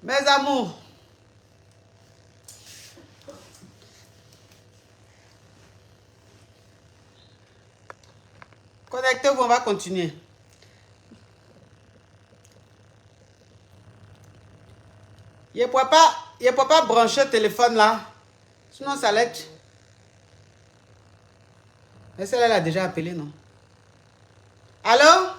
Mes amours. Connectez-vous, on va continuer. Je ne peux pas brancher le téléphone là. Sinon, ça l'est. Mais celle-là, elle a déjà appelé, non? Allô?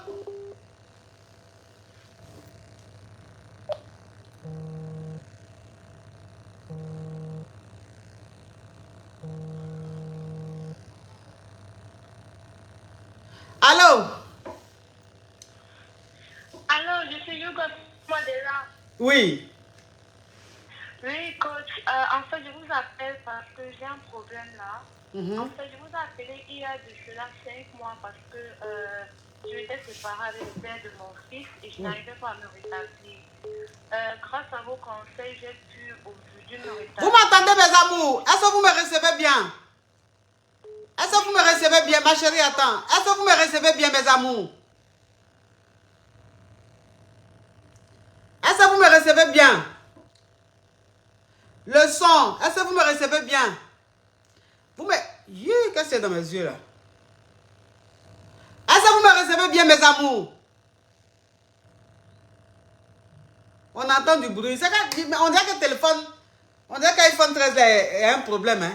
Allô? Alors, je suis Hugo Modera. Oui. Oui, coach. En fait, je vous appelle parce que j'ai un problème là. En fait, je vous ai appelé il y a de cela 5 mois parce que je m'étais séparée avec le père de mon fils et je n'arrivais pas à me rétablir. Grâce à vos conseils, j'ai pu aujourd'hui me rétablir. Vous m'entendez, mes amours? Est-ce que vous me recevez bien? Est-ce que vous me recevez bien, ma chérie? Attends. Est-ce que vous me recevez bien, mes amours? Est-ce que vous me recevez bien? Le son, est-ce que vous me recevez bien? Vous me... Qu'est-ce que c'est dans mes yeux là? Est-ce que vous me recevez bien, mes amours? On entend du bruit. On dirait que le téléphone, on dirait qu'iPhone 13 a un problème. Hein?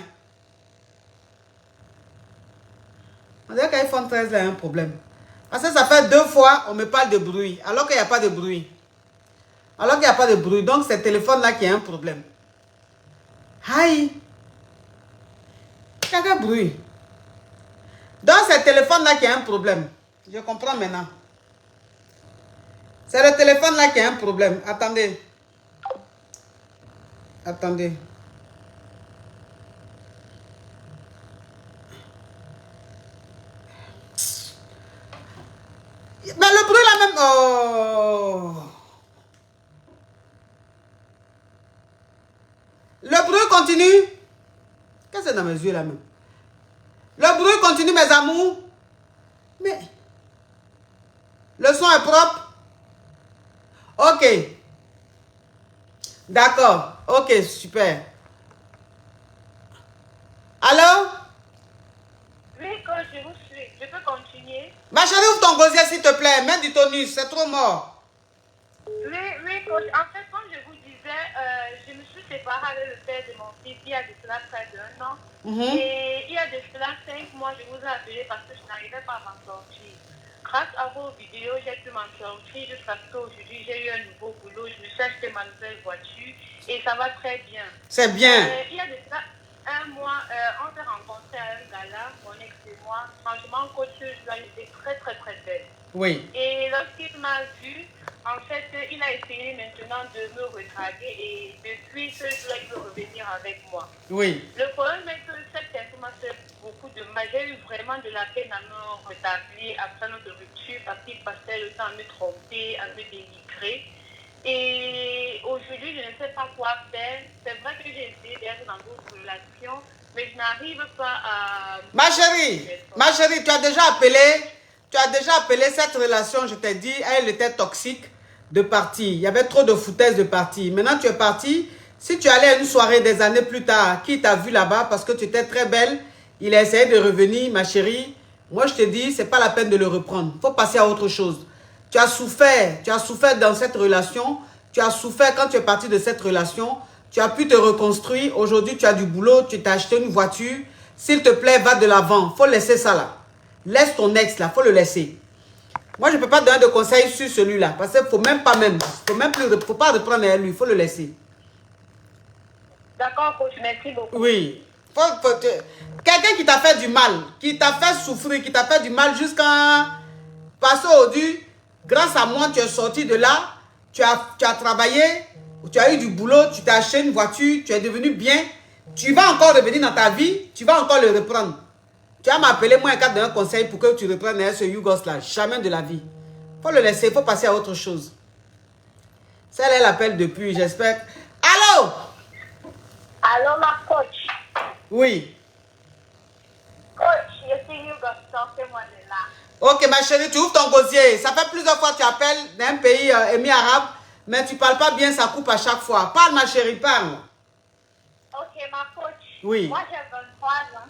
On dirait qu'iPhone 13 a un problème. Parce que ça fait 2 fois on me parle de bruit, alors qu'il n'y a pas de bruit. Alors qu'il n'y a pas de bruit. Donc c'est le téléphone là qui a un problème. Aïe! Il y a quel bruit? Donc c'est le téléphone là qui a un problème. Je comprends maintenant. C'est le téléphone là qui a un problème. Attendez. Attendez. Mais le bruit là même... Oh. Le bruit continue. Qu'est-ce que c'est dans mes yeux là même? Le bruit continue, mes amours. Mais... Le son est propre. Ok. D'accord. Ok, super. Allô? Oui, coach, je vous suis. Je peux continuer? Ma chérie, ouvre ton gosier s'il te plaît. Mets du tonus, c'est trop mort. Oui, coach. En fait, comme je vous disais, je me suis séparée avec le père de mon fils il y a de cela près d'1 an. Et il y a de cela 5 mois, je vous ai appelé parce que je n'arrivais pas à m'en sortir. Grâce à vos vidéos, j'ai pu m'en sortir jusqu'à ce qu'aujourd'hui, j'ai eu un nouveau boulot. Je me suis acheté ma nouvelle voiture et ça va très bien. C'est bien. Il y a de cela 1 mois, on s'est rencontrés à un gala, mon ex et moi. Franchement, coach, je dois était très, très, très belle. Oui. Et lorsqu'il m'a vu, en fait, il a essayé maintenant de me retraguer et depuis ce jour, il veut revenir avec moi. Oui. Le problème est que cette personne m'a fait beaucoup de mal. J'ai eu vraiment de la peine à me rétablir après notre rupture parce qu'il passait le temps à me tromper, à me dénigrer. Et aujourd'hui, je ne sais pas quoi faire. C'est vrai que j'ai essayé d'être dans d'autres relations, mais je n'arrive pas à... Ma chérie, tu as déjà appelé cette relation, je t'ai dit, elle était toxique de partie. Il y avait trop de foutaises de partie. Maintenant, tu es partie. Si tu allais à une soirée des années plus tard, qui t'a vu là-bas parce que tu étais très belle, il a essayé de revenir, ma chérie. Moi, je te dis, c'est pas la peine de le reprendre. Il faut passer à autre chose. Tu as souffert dans cette relation. Tu as souffert quand tu es parti de cette relation. Tu as pu te reconstruire. Aujourd'hui, tu as du boulot. Tu t'as acheté une voiture. S'il te plaît, va de l'avant. Faut laisser ça là. Laisse ton ex là. Faut le laisser. Moi, je ne peux pas donner de conseils sur celui-là. Parce qu'il ne faut même pas même. Faut pas reprendre à lui. Il faut le laisser. D'accord, coach. Merci beaucoup. Oui. Quelqu'un qui t'a fait du mal, qui t'a fait souffrir, qui t'a fait du mal jusqu'à passer aujourd'hui, grâce à moi, tu es sorti de là, tu as travaillé, tu as eu du boulot, tu t'as acheté une voiture, tu es devenu bien, tu vas encore revenir dans ta vie, tu vas encore le reprendre. Tu vas m'appeler, moi, un cadre d'un conseil pour que tu reprennes ce Yougos là. Jamais de la vie. Il faut le laisser, il faut passer à autre chose. Celle, elle appelle depuis, j'espère. Allô? Allô, ma coach. Oui. Coach, je suis Hugo, sortez-moi de là. Ok, ma chérie, tu ouvres ton gosier. Ça fait plusieurs fois que tu appelles d'un pays émis arabe. Mais tu parles pas bien, ça coupe à chaque fois. Parle, ma chérie, parle. Ok, ma coach. Oui. Moi, j'ai 23 ans.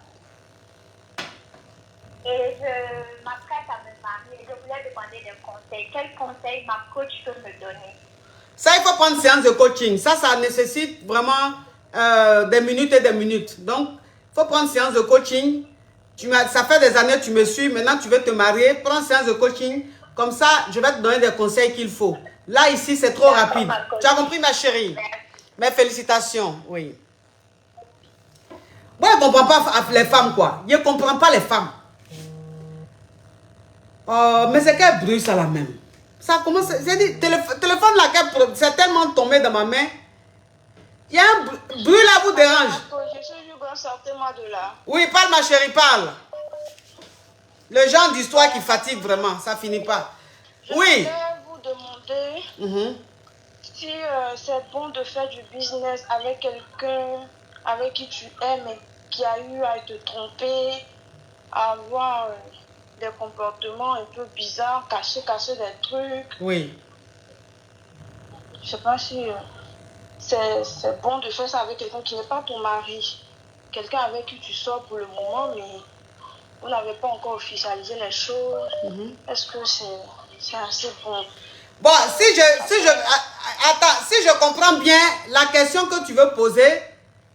Et je m'apprête à me marier. Je voulais demander des conseils. Quels conseils ma coach peut me donner? Ça, il faut prendre séance de coaching. Ça nécessite vraiment des minutes et des minutes. Donc, il faut prendre séance de coaching. Ça fait des années que tu me suis. Maintenant, tu veux te marier. Prends séance de coaching. Comme ça, je vais te donner des conseils qu'il faut. Là, ici, c'est trop rapide. Tu as compris, ma chérie? Mes félicitations. Oui. Moi, je ne comprends pas les femmes, quoi. Je ne comprends pas les femmes. Mais c'est quel bruit, ça, la même? Ça commence... J'ai dit, téléphone là, c'est tellement tombé dans ma main. Il y a un bruit là, vous dérange. Je suis libre, sortez-moi de là. Oui, parle, ma chérie, parle. Le genre d'histoire qui fatigue vraiment, ça finit pas. Oui. Je voulais vous demander si c'est bon de faire du business avec quelqu'un avec qui tu aimes et qui a eu à te tromper, à avoir des comportements un peu bizarres, cacher des trucs. Oui. Je sais pas si c'est bon de faire ça avec quelqu'un qui n'est pas ton mari. Quelqu'un avec qui tu sors pour le moment, mais vous n'avez pas encore officialisé les choses. Est-ce que c'est assez bon? Bon, si je comprends bien la question que tu veux poser,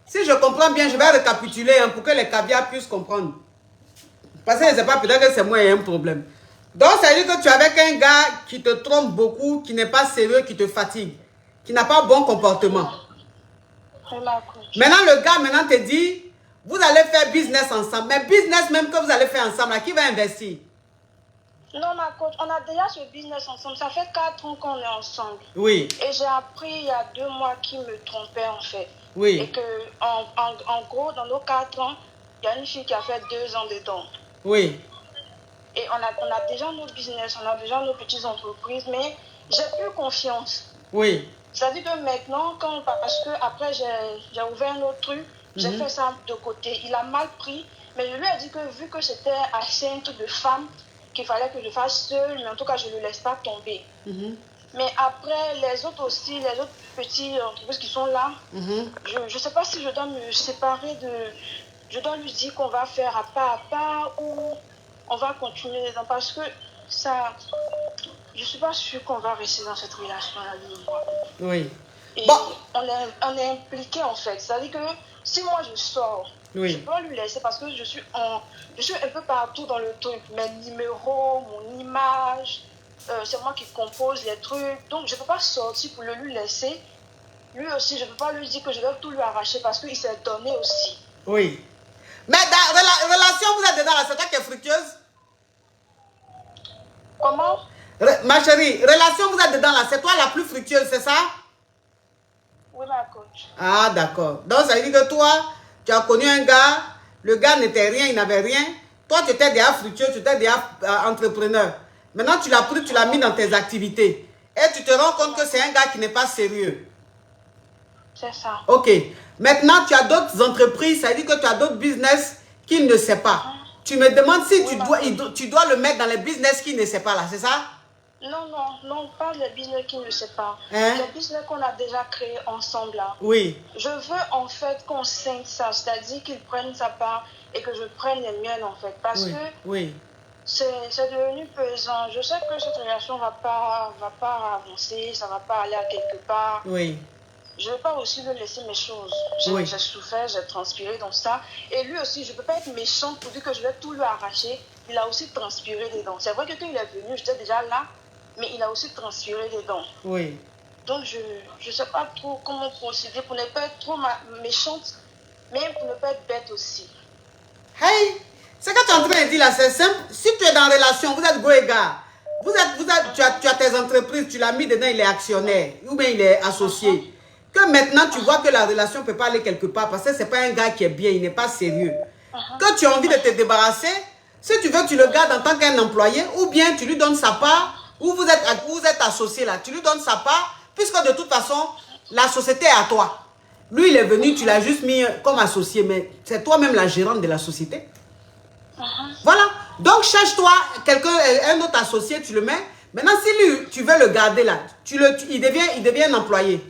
si je comprends bien, je vais récapituler pour que les caviars puissent comprendre. Parce que je ne sais pas, peut-être que c'est moi qui ai un problème. Donc, ça veut dire que tu es avec un gars qui te trompe beaucoup, qui n'est pas sérieux, qui te fatigue, qui n'a pas bon comportement. Maintenant, le gars te dit, vous allez faire business ensemble. Mais business même que vous allez faire ensemble, là, qui va investir? Non, ma coach, on a déjà ce business ensemble. Ça fait 4 ans qu'on est ensemble. Oui. Et j'ai appris il y a 2 mois qu'il me trompait, en fait. Oui. Et que, en gros, dans nos 4 ans, il y a une fille qui a fait 2 ans dedans. Oui. Et on a déjà nos business, on a déjà nos petites entreprises, mais j'ai plus confiance. Oui. C'est-à-dire que maintenant, parce que après j'ai ouvert un autre truc, j'ai fait ça de côté. Il a mal pris, mais je lui ai dit que vu que c'était assez un truc de femme, qu'il fallait que je fasse seule, mais en tout cas, je ne le laisse pas tomber. Mais après, les autres aussi, les autres petites entreprises qui sont là, je ne sais pas si je dois me séparer de... Je dois lui dire qu'on va faire à pas ou on va continuer dedans parce que ça... Je ne suis pas sûre qu'on va rester dans cette relation-là, lui et moi. Oui. Et bon. on est impliqués en fait. C'est-à-dire que si moi je sors, je peux lui laisser parce que je suis un peu partout dans le truc. Mes numéros, mon image, c'est moi qui compose les trucs. Donc je ne peux pas sortir pour le lui laisser. Lui aussi, je ne peux pas lui dire que je vais tout lui arracher parce qu'il s'est donné aussi. Oui. Mais dans la relation, vous êtes dedans là, c'est toi qui es fructueuse? Comment? Ma chérie, relation, vous êtes dedans là, c'est toi la plus fructueuse, c'est ça? Oui, ma coach. Ah, d'accord. Donc, ça veut dire que toi, tu as connu un gars, le gars n'était rien, il n'avait rien. Toi, tu étais déjà fructueux, tu étais déjà entrepreneur. Maintenant, tu l'as pris, tu l'as mis dans tes activités. Et tu te rends compte que c'est un gars qui n'est pas sérieux. C'est ça. Ok. Maintenant, tu as d'autres entreprises, ça veut dire que tu as d'autres business qu'il ne sait pas. Tu me demandes si tu dois le mettre dans les business qu'il ne sait pas là, c'est ça? Non, pas le business qu'il ne sait pas. Hein? Le business qu'on a déjà créé ensemble là. Oui. Je veux en fait qu'on scinde ça, c'est-à-dire qu'il prenne sa part et que je prenne les miennes en fait. Parce que c'est devenu pesant. Je sais que cette relation va pas avancer, ça va pas aller à quelque part. Oui. Je ne vais pas aussi lui laisser mes choses. J'ai souffert, j'ai transpiré dans ça. Et lui aussi, je ne peux pas être méchante pour dire que je vais tout lui arracher. Il a aussi transpiré dedans. C'est vrai que quand il est venu, j'étais déjà là, mais il a aussi transpiré dedans. Oui. Donc, je ne sais pas trop comment procéder pour ne pas être trop méchante, mais pour ne pas être bête aussi. Hey, ce que tu es en train de dire là, c'est simple. Si tu es dans la relation, vous êtes go et gars. Tu as tes entreprises, tu l'as mis dedans, il est actionnaire ou bien il est associé. Que maintenant tu vois que la relation ne peut pas aller quelque part parce que ce n'est pas un gars qui est bien, il n'est pas sérieux. Que tu as envie de te débarrasser, si tu veux, tu le gardes en tant qu'un employé ou bien tu lui donnes sa part, ou vous êtes associé là, tu lui donnes sa part, puisque de toute façon, la société est à toi. Lui, il est venu, tu l'as juste mis comme associé, mais c'est toi-même la gérante de la société. Voilà. Donc, cherche-toi un autre associé, tu le mets, Maintenant, si lui, tu veux le garder là, il devient un employé.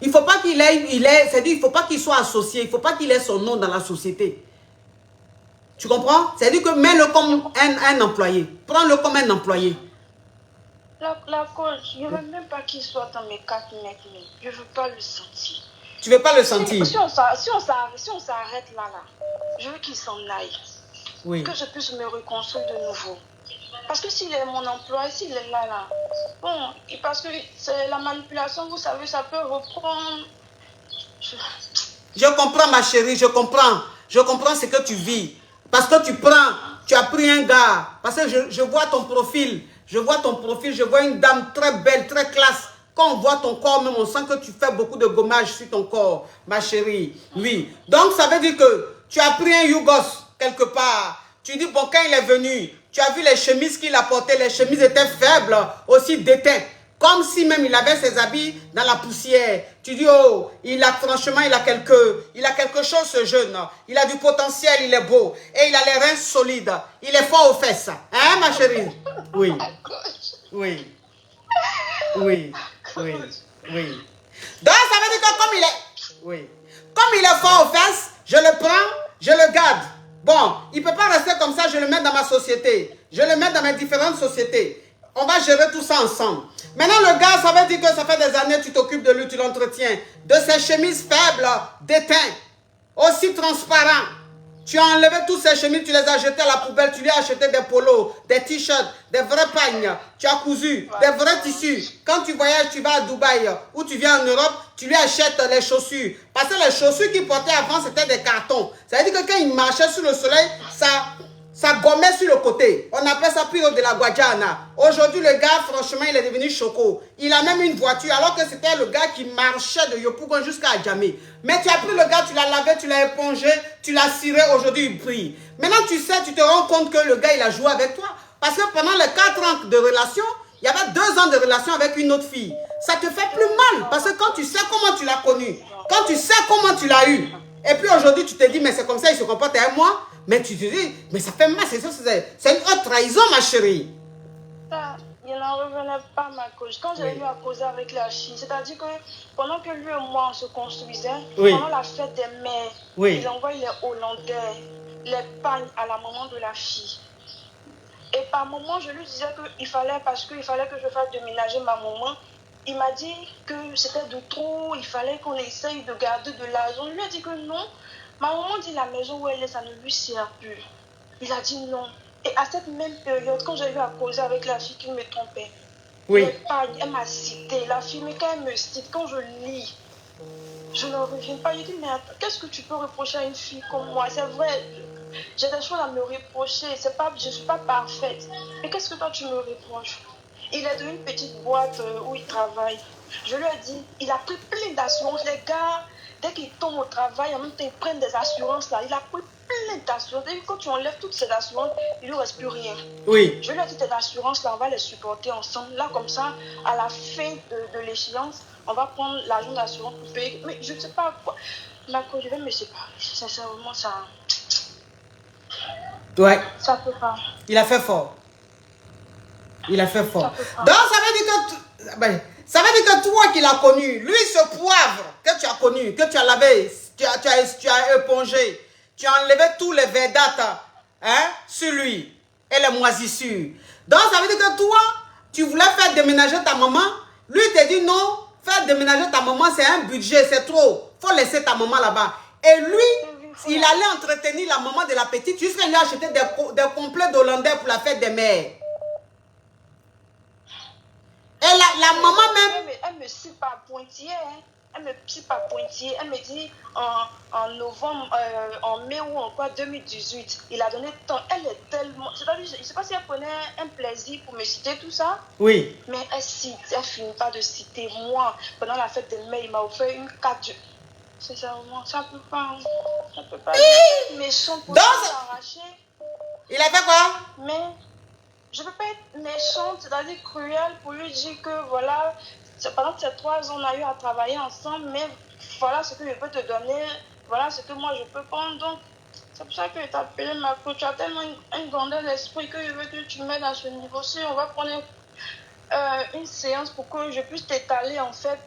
Il ne faut pas qu'il c'est-à-dire, il faut pas qu'il soit associé, il ne faut pas qu'il ait son nom dans la société. Tu comprends? C'est-à-dire que mets-le comme un employé. Prends-le comme un employé. La cause, je ne veux même pas qu'il soit dans mes 4 mètres. Je ne veux pas le sentir. Tu ne veux pas le sentir? Si on s'arrête là, je veux qu'il s'en aille. Oui. Que je puisse me reconstruire de nouveau. Parce que s'il est mon employé, s'il est là, bon, parce que c'est la manipulation, vous savez, ça peut reprendre. Je comprends, ma chérie, je comprends. Je comprends ce que tu vis. Parce que tu as pris un gars. Parce que je vois ton profil. Je vois une dame très belle, très classe. Quand on voit ton corps, même on sent que tu fais beaucoup de gommage sur ton corps, ma chérie. Oui. Donc, ça veut dire que tu as pris un Yougos quelque part. Tu dis, bon, quand il est venu, tu as vu les chemises qu'il a portées. Les chemises étaient faibles, aussi déteintes. Comme si même il avait ses habits dans la poussière. Tu dis, oh, franchement, il a quelque chose, ce jeune. Il a du potentiel, il est beau. Et il a les reins solides. Il est fort aux fesses. Hein, ma chérie? Oui. Oui. Oui. Oui. Oui. Donc, ça veut dire que comme il est... Oui. Comme il est fort aux fesses, je le prends, je le garde. Bon, il ne peut pas rester comme ça, je le mets dans ma société. Je le mets dans mes différentes sociétés. On va gérer tout ça ensemble. Maintenant, le gars, ça veut dire que ça fait des années, tu t'occupes de lui, tu l'entretiens. De ses chemises faibles, déteintes, aussi transparents. Tu as enlevé toutes ces chemises, tu les as jetées à la poubelle, tu lui as acheté des polos, des t-shirts, des vrais pagnes. Tu as cousu des vrais tissus. Quand tu voyages, tu vas à Dubaï ou tu viens en Europe, tu lui achètes les chaussures. Parce que les chaussures qu'il portait avant, c'était des cartons. Ça veut dire que quand il marchait sous le soleil, ça gommait sur le côté. On appelle ça Piro de la Guadiana. Aujourd'hui, le gars, franchement, il est devenu choco. Il a même une voiture, alors que c'était le gars qui marchait de Yopougon jusqu'à Adjamé. Mais tu as pris le gars, tu l'as lavé, tu l'as épongé, tu l'as ciré, aujourd'hui il brille. Maintenant, tu sais, tu te rends compte que le gars, il a joué avec toi. Parce que pendant les 4 ans de relation, il y avait 2 ans de relation avec une autre fille. Ça te fait plus mal. Parce que quand tu sais comment tu l'as connu, quand tu sais comment tu l'as eu, et puis aujourd'hui, tu te dis, mais c'est comme ça, il se comporte avec moi. Mais tu te dis, mais ça fait mal, c'est une haute trahison, ma chérie. Ça, il n'en revenait pas, ma cause. Quand j'ai eu à causer avec la fille, c'est-à-dire que pendant que lui et moi on se construisait, pendant la fête des mères, il envoie les Hollandais, les pagnes à la maman de la fille. Et par moment, je lui disais qu'il fallait, parce qu'il fallait que je fasse déménager ma maman. Il m'a dit que c'était de trop, il fallait qu'on essaye de garder de l'argent. Je lui ai dit que non. Ma maman dit la maison où elle est, ça ne lui sert plus. Il a dit non. Et à cette même période, quand j'ai eu à causer avec la fille qui me trompait, elle m'a cité. La fille, mais quand elle me cite, quand je lis, je ne reviens pas. Je dis, mais attends, qu'est-ce que tu peux reprocher à une fille comme moi? C'est vrai, j'ai des choses à me reprocher. Je ne suis pas parfaite. Mais qu'est-ce que toi tu me reproches? Il est dans une petite boîte où il travaille. Je lui ai dit, il a pris plein d'assurances. Les gars, dès qu'ils tombent au travail, en même temps, ils prennent des assurances là. Il a pris plein d'assurances. Et quand tu enlèves toutes ces assurances, il ne lui reste plus rien. Oui. Je lui ai dit, tes assurances là, on va les supporter ensemble. Là, comme ça, à la fin de l'échéance, on va prendre l'argent d'assurance pour payer. Mais je ne sais pas quoi. Je vais me séparer. Sincèrement, ça. Ouais. Ça peut pas. Il a fait fort. Il a fait fort. Donc, ça veut dire que toi qui l'as connu, lui, ce poivre que tu as connu, que tu as lavé, tu as épongé, tu as enlevé tous les verdates sur lui et les moisissures. Donc, ça veut dire que toi, tu voulais faire déménager ta maman. Lui, il t'a dit non, faire déménager ta maman, c'est un budget, c'est trop. Il faut laisser ta maman là-bas. Et lui, il allait entretenir la maman de la petite jusqu'à lui acheter des complets d'Hollandais pour la fête des mères. Et la maman même... Elle me cite par pointillé, hein. Elle me cite par pointillé. Elle me dit en novembre, en mai ou en quoi, 2018, il a donné tant. Elle est tellement... C'est-à-dire, je ne sais pas si elle prenait un plaisir pour me citer tout ça. Oui. Mais elle cite, elle finit pas de citer. Moi, pendant la fête des mères, il m'a offert une carte. Sincèrement, ça peut pas. Ça peut pas être méchant pour s'arracher. Il a fait quoi? Mais... je ne peux pas être méchante, c'est-à-dire cruelle, pour lui dire que voilà, pendant ces 3 ans, on a eu à travailler ensemble, mais voilà ce que je peux te donner, voilà ce que moi je peux prendre. Donc, C'est pour ça que je t'ai appelé ma coach. Tu as tellement une grandeur d'esprit que je veux que tu m'aides à ce niveau. Si on va prendre une séance pour que je puisse t'étaler en fait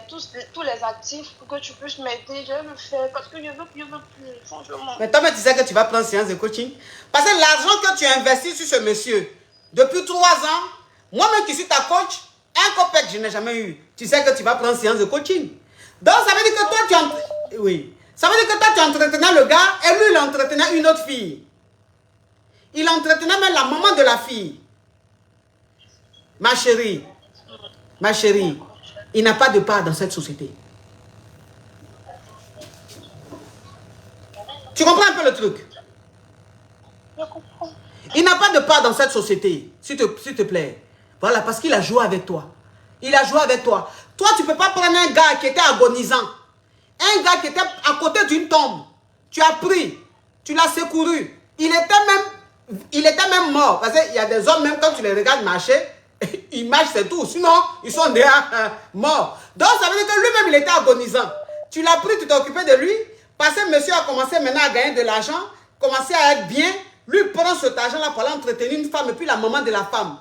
tous les actifs pour que tu puisses m'aider. Je vais le faire parce que je veux plus, franchement. Mais toi, tu sais que tu vas prendre séance de coaching. Parce que l'argent que tu investis sur ce monsieur, depuis 3 ans, moi-même qui suis ta coach, un copec je n'ai jamais eu. Tu sais que tu vas prendre séance de coaching. Donc, ça veut dire que toi, oui. Ça veut dire que toi, tu entretenais le gars et lui, il entretenait une autre fille. Il entretenait même la maman de la fille. Ma chérie, il n'a pas de part dans cette société. Tu comprends un peu le truc? Je comprends. Il n'a pas de part dans cette société, s'il te plaît. Voilà, parce qu'il a joué avec toi. Il a joué avec toi. Toi, tu ne peux pas prendre un gars qui était agonisant. Un gars qui était à côté d'une tombe. Tu as pris, tu l'as secouru. Il était même mort. Parce qu'il y a des hommes, même quand tu les regardes marcher, ils marchent, c'est tout. Sinon, ils sont déjà morts. Donc, ça veut dire que lui-même, il était agonisant. Tu l'as pris, tu t'es occupé de lui. Parce que monsieur a commencé maintenant à gagner de l'argent, commencé à être bien. Lui prend cet argent-là pour aller entretenir une femme et puis la maman de la femme.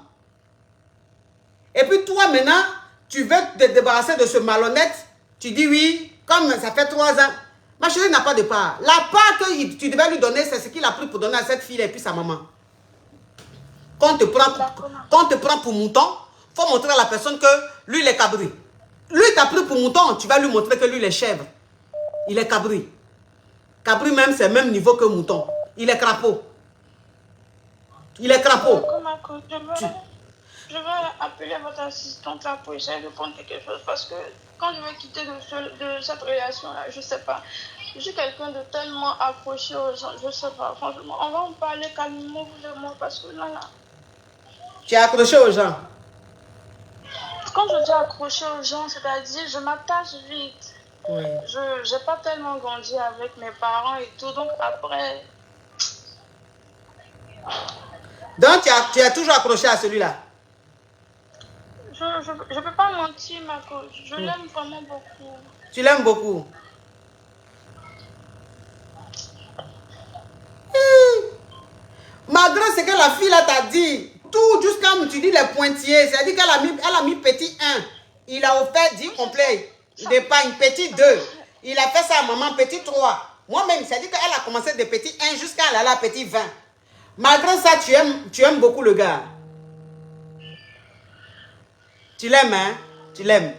Et puis toi, maintenant, tu veux te débarrasser de ce malhonnête. Tu dis oui, comme ça fait 3 ans. Ma chérie n'a pas de part. La part que tu devais lui donner, c'est ce qu'il a pris pour donner à cette fille et puis sa maman. Quand on te prend pour mouton, il faut montrer à la personne que lui, il est cabri. Lui, il t'a pris pour mouton, tu vas lui montrer que lui, il est chèvre. Il est cabri. Cabri même, c'est le même niveau que mouton. Il est crapaud. Il est crapaud. Je vais appeler votre assistante là pour essayer de prendre quelque chose parce que quand je vais quitter de cette relation-là, je ne sais pas. Je suis quelqu'un de tellement accroché aux gens, je ne sais pas. Franchement, on va en parler calmement, vous et moi, parce que là. Tu es accroché aux gens. Quand je dis accroché aux gens, c'est-à-dire je m'attache vite. Oui. Je n'ai pas tellement grandi avec mes parents et tout, donc après... Donc tu as toujours accroché à celui-là. Je ne peux pas mentir, ma coach. Je l'aime vraiment beaucoup. Tu l'aimes beaucoup. Malgré ce que la fille là t'a dit, tout jusqu'à tu dis les pointillés, c'est-à-dire qu'elle a mis petit 1. Il a offert 10 complets d'épargne, petit 2. Il a fait ça à maman, petit 3. Moi-même, c'est-à-dire qu'elle a commencé de petit 1 jusqu'à elle a petit 20. Malgré ça, tu aimes beaucoup le gars. Tu l'aimes, hein? Tu l'aimes.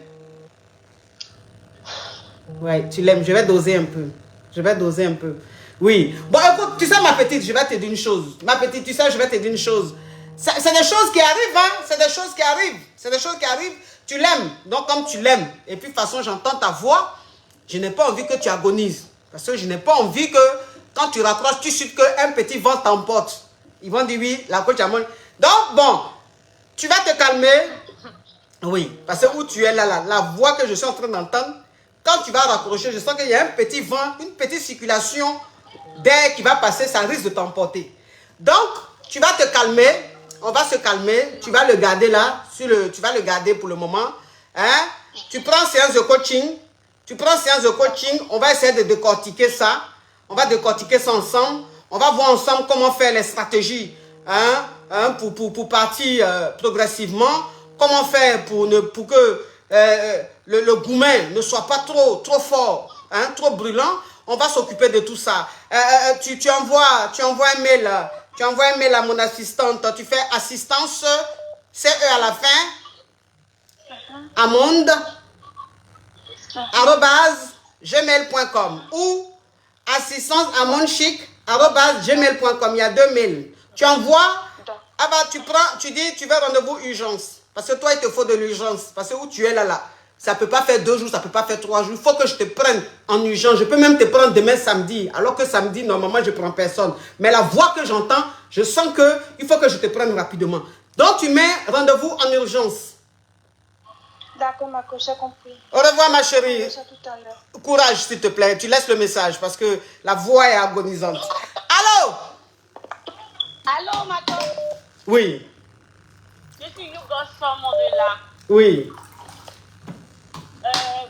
Ouais, tu l'aimes. Je vais doser un peu. Oui. Bon, écoute, tu sais, ma petite, je vais te dire une chose. Ma petite, tu sais, je vais te dire une chose. C'est des choses qui arrivent, hein? C'est des choses qui arrivent. Tu l'aimes. Donc, comme tu l'aimes, et puis, de toute façon, j'entends ta voix, je n'ai pas envie que tu agonises. Parce que je n'ai pas envie que, quand tu raccroches, tu sais qu'un petit vent t'emporte. Ils vont dire oui, la coach a mon... Donc, bon, tu vas te calmer. Oui, parce que où tu es là, la voix que je suis en train d'entendre, quand tu vas raccrocher, je sens qu'il y a un petit vent, une petite circulation d'air qui va passer, ça risque de t'emporter. Donc, tu vas te calmer, on va se calmer, tu vas le garder là, tu vas le garder pour le moment. Hein? Tu prends séance de coaching, on va essayer de décortiquer ça, on va décortiquer ça ensemble, on va voir ensemble comment faire les stratégies pour partir progressivement, comment faire pour que le gourmet ne soit pas trop fort, hein, trop brûlant. On va s'occuper de tout ça. Tu envoies un mail à mon assistante. Tu fais assistance CE à la fin. Amonde @gmail.com ou assistance amondechic@gmail.com. Il y a 2 mails. Tu envoies. Ah bah tu dis tu veux rendez-vous urgence. Parce que toi, il te faut de l'urgence. Parce que où tu es là, ça ne peut pas faire 2 jours, ça ne peut pas faire 3 jours. Il faut que je te prenne en urgence. Je peux même te prendre demain samedi. Alors que samedi, normalement, je ne prends personne. Mais la voix que j'entends, je sens qu'il faut que je te prenne rapidement. Donc, tu mets rendez-vous en urgence. D'accord, ma coach, j'ai compris. Au revoir, ma chérie. Tout à l'heure. Courage, s'il te plaît. Tu laisses le message parce que la voix est agonisante. Allô? Allô, ma coach? Oui. Je suis Yougos Formodela. Oui.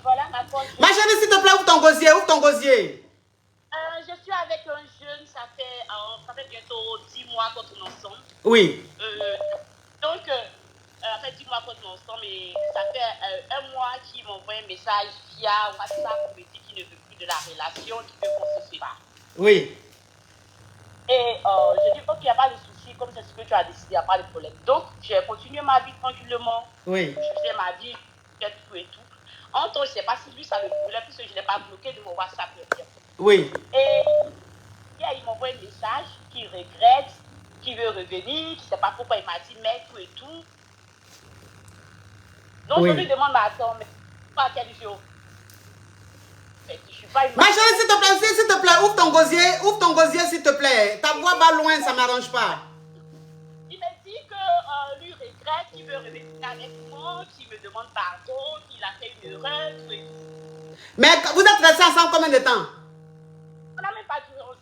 Voilà ma coach. Ma chérie, s'il te plaît, ouvre ton gosier. Je suis avec un jeune ça fait bientôt 10 mois qu'on est ensemble. Oui. Donc, ça fait 10 mois qu'on est ensemble et ça fait un mois qu'il m'envoie un message via WhatsApp pour me dire qu'il ne veut plus de la relation, qu'il veut qu'on se sépare. Oui. Et je dis, ok, il n'y a pas de souci, comme c'est ce que tu as décidé, il n'y a pas de problème. Donc, j'ai continué ma vie tranquillement. Oui. Je faisais ma vie, je faisais tout et tout. En temps, je ne sais pas si lui, ça le voulait, puisque je ne l'ai pas bloqué de mon WhatsApp. Oui. Et il m'envoie un message qu'il regrette, qu'il veut revenir, qu'il ne sait pas pourquoi il m'a dit, mais tout et tout. Donc, oui. je lui demande, mais attends, mais pas à quel jour? Je suis pas une... Ma chérie, s'il te plaît, ouvre ton gosier, s'il te plaît. Ta voix va loin, ça ne m'arrange pas. Il me dit que lui regrette, qu'il veut revenir avec moi, qu'il me demande pardon, qu'il a fait une erreur, tout et tout. Mais vous êtes restés ensemble combien de temps? On n'a même pas duré ensemble.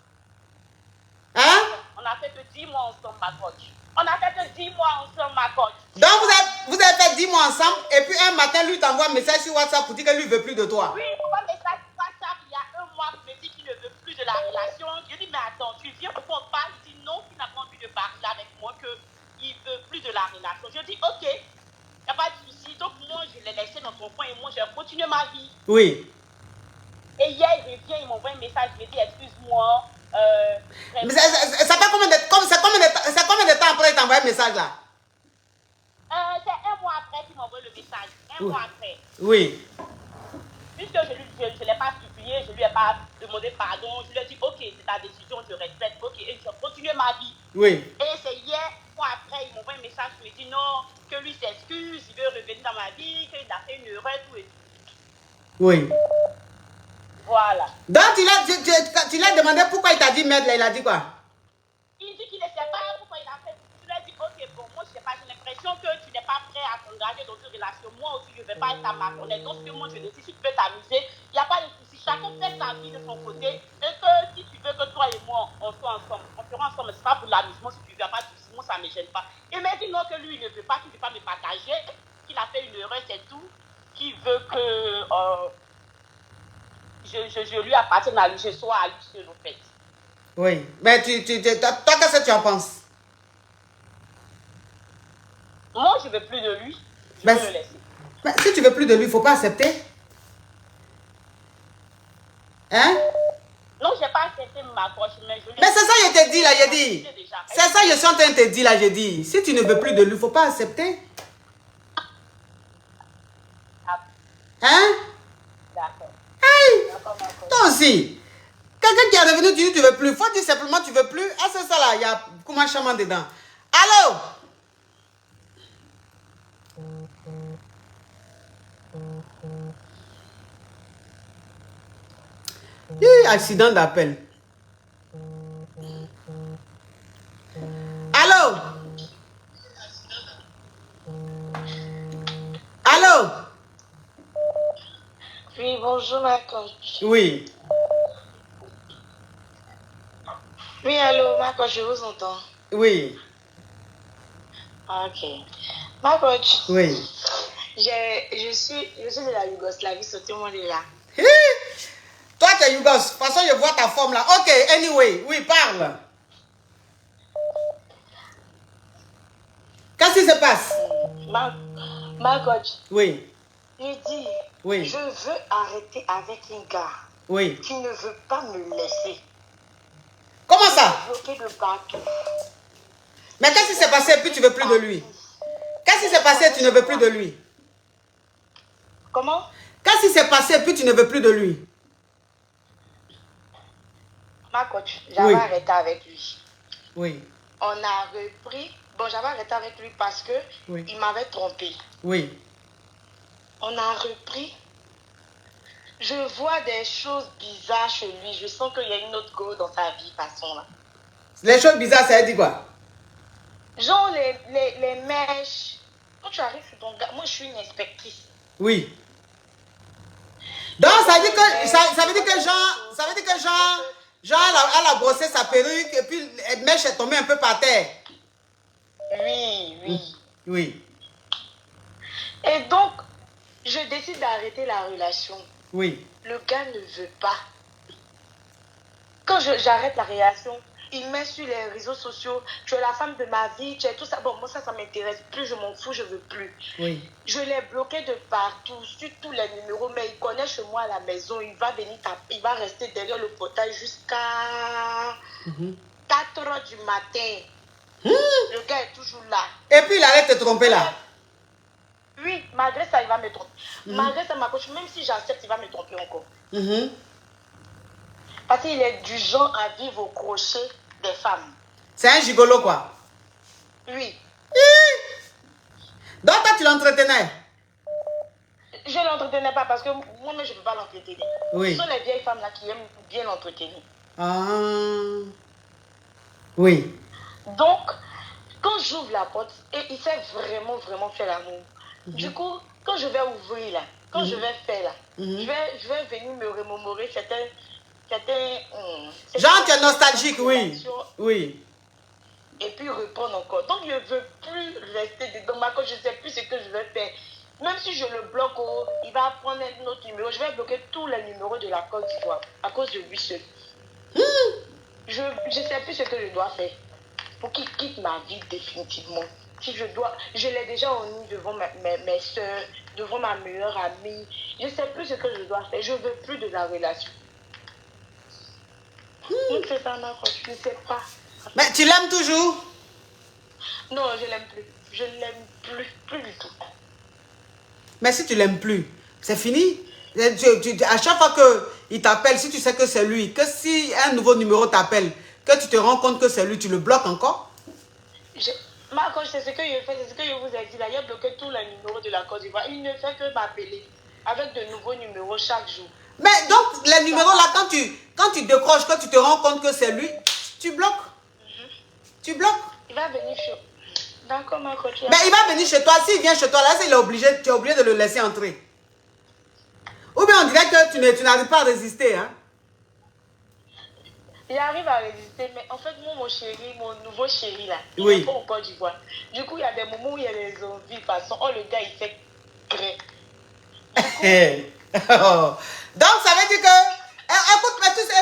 Hein? On a fait que 10 mois ensemble, ma coach. On a fait que 10 mois ensemble, ma coach. Donc vous avez fait 10 mois ensemble et puis un matin, lui t'envoie un message sur WhatsApp pour dire que lui ne veut plus de toi. Oui, il m'envoie un message sur WhatsApp il y a un mois pour me dire qu'il ne veut plus de la relation. Je dis, mais attends, tu viens pour qu'on parle? Il dit non, qu'il n'a pas envie de parler avec moi, qu'il ne veut plus de la relation. Je dis, ok, il n'y a pas de souci. Donc moi, je l'ai laissé dans son coin et moi, j'ai continué ma vie. Oui. Et hier, il revient, il m'envoie un message, il me dit, excuse-moi. Mais ça fait combien de temps après qu'il t'envoie un message là? C'est un mois après qu'il m'envoie le message. Un mois après. Oui. Puisque je ne l'ai pas supplié, je ne lui ai pas demandé pardon, je lui ai dit, ok, c'est ta décision, je respecte, ok, et je continue ma vie. Oui. Et c'est hier, un mois après, il m'envoie un message qui me dit non, que lui s'excuse, il veut revenir dans ma vie, qu'il a fait une erreur, tout et tout. Oui. Voilà. Donc tu lui as demandé pourquoi il t'a dit merde là, il a dit quoi? Il dit qu'il ne sait pas pourquoi il a fait. Je lui ai dit, ok, bon, moi je ne sais pas, j'ai l'impression que tu n'es pas prêt à t'engager dans une relation. Moi aussi, je ne vais pas être à ma connaître. Donc, ce que moi je dis, si tu veux t'amuser, il n'y a pas de souci. Chacun fait sa vie de son côté. Et que si tu veux que toi et moi, on soit ensemble, on sera ensemble, ce sera pour l'amusement. Si tu ne veux pas de souci, moi ça ne me gêne pas. Il m'a dit non, que lui, il ne veut pas, qu'il ne veut pas me partager, qu'il a fait une erreur, c'est tout. Qu'il veut que je lui appartienne à lui, je sois à lui seul, en fait. Oui. Mais toi, qu'est-ce que tu en penses? Moi, je ne veux plus de lui. Je veux le laisser. Mais si tu ne veux plus de lui, il ne faut pas accepter. Hein? Non, je n'ai pas accepté ma coach, mais je lui... Mais c'est ça que je t'ai dit là, j'ai dit. C'est ça que je suis en train de te dire là, j'ai dit. Si tu ne veux plus de lui, il ne faut pas accepter. Hein? D'accord. Hey! Toi aussi. Quelqu'un qui est revenu, tu dis tu ne veux plus. Il faut dire simplement tu ne veux plus. Ah, c'est ça là, il y a comment chaman dedans. Allô? Accident d'appel. Allô? Allô? Oui, bonjour ma coach. Oui. Oui, allô, ma coach, je vous entends. Oui. Ok. Ma coach. Oui. Je suis de la Yougoslavie, tout le monde est là. Toi, tu es Yougos. De toute façon, je vois ta forme là. Ok, anyway. Oui, parle. Qu'est-ce qui se passe? Ma coach. Oui. Il dit, oui. Je veux arrêter avec un gars oui. qui ne veut pas me laisser. Comment ça? Bloqué de partout. Mais qu'est-ce qui s'est passé et puis tu ne veux plus de lui? Qu'est-ce qui s'est passé et tu ne veux plus de lui? Comment? Qu'est-ce qui s'est passé et puis tu ne veux plus de lui? Ma coach, j'avais arrêté avec lui. Oui. On a repris. Bon, j'avais arrêté avec lui parce que il m'avait trompé. Oui. On a repris. Je vois des choses bizarres chez lui. Je sens qu'il y a une autre go dans sa vie, façon là. Les choses bizarres, ça veut dire quoi? Genre les mèches. Quand tu arrives sur ton gars, moi je suis une inspectrice. Oui. Donc ça veut dire que ça veut dire que Jean elle a brossé sa perruque et puis la mèche est tombée un peu par terre. Oui. Oui. Et donc, je décide d'arrêter la relation. Oui. Le gars ne veut pas. Quand j'arrête la relation, il met sur les réseaux sociaux, tu es la femme de ma vie, tu es tout ça. Bon, moi, ça m'intéresse plus, je m'en fous, je veux plus. Oui. Je l'ai bloqué de partout, sur tous les numéros, mais il connaît chez moi à la maison, il va venir taper, il va rester derrière le portail jusqu'à 4 h du matin. Le gars est toujours là. Et puis il allait te tromper là. Oui, malgré ça, il va me tromper. Malgré ça, ma coach, même si j'accepte, il va me tromper encore. Parce qu'il est du genre à vivre au crochet des femmes. C'est un gigolo, quoi. Oui. Donc, toi, tu l'entretenais? Je ne l'entretenais pas parce que moi-même, je ne peux pas l'entretenir. Oui. Ce sont les vieilles femmes là qui aiment bien l'entretenir. Ah. Oui. Donc, quand j'ouvre la porte, et il sait vraiment, vraiment faire l'amour. Du coup, quand je vais ouvrir là, quand je vais faire là, je vais venir me remémorer certains genre, tu es nostalgique, oui. Oui. Et puis reprendre encore. Donc, je ne veux plus rester dedans. Ma coach, je ne sais plus ce que je vais faire. Même si je le bloque, il va prendre un autre numéro. Je vais bloquer tous les numéros de la Côte d'Ivoire à cause de lui seul. Je ne sais plus ce que je dois faire pour qu'il quitte ma vie définitivement. Si je dois, je l'ai déjà honné devant mes soeurs, devant ma meilleure amie. Je ne sais plus ce que je dois faire. Je ne veux plus de la relation. C'est ça, ma coach. Je ne sais pas. Mais tu l'aimes toujours? Non, je ne l'aime plus. Je ne l'aime plus du tout. Mais si tu ne l'aimes plus, c'est fini. À chaque fois qu'il t'appelle, si tu sais que c'est lui, que si un nouveau numéro t'appelle, que tu te rends compte que c'est lui, tu le bloques encore? Ma coach, c'est ce que je fais, c'est ce que je vous ai dit là. Il a bloqué tous les numéros de la Côte d'Ivoire. Il ne fait que m'appeler avec de nouveaux numéros chaque jour. Mais donc, les numéros là, quand tu décroches, quand tu te rends compte que c'est lui, tu bloques. Tu bloques. Il va venir chez... D'accord, ma coach. Mais il va venir chez toi. S'il vient chez toi, là, tu es obligé de le laisser entrer. Ou bien on dirait que tu n'arrives pas à résister. Hein? Il arrive à résister, mais en fait, moi, mon nouveau chéri, là, il oui. n'est pas au Côte d'Ivoire. Du coup, il y a des moments où il y a des envies, de toute façon. Oh, le gars, il fait prêt. Donc, ça veut dire que...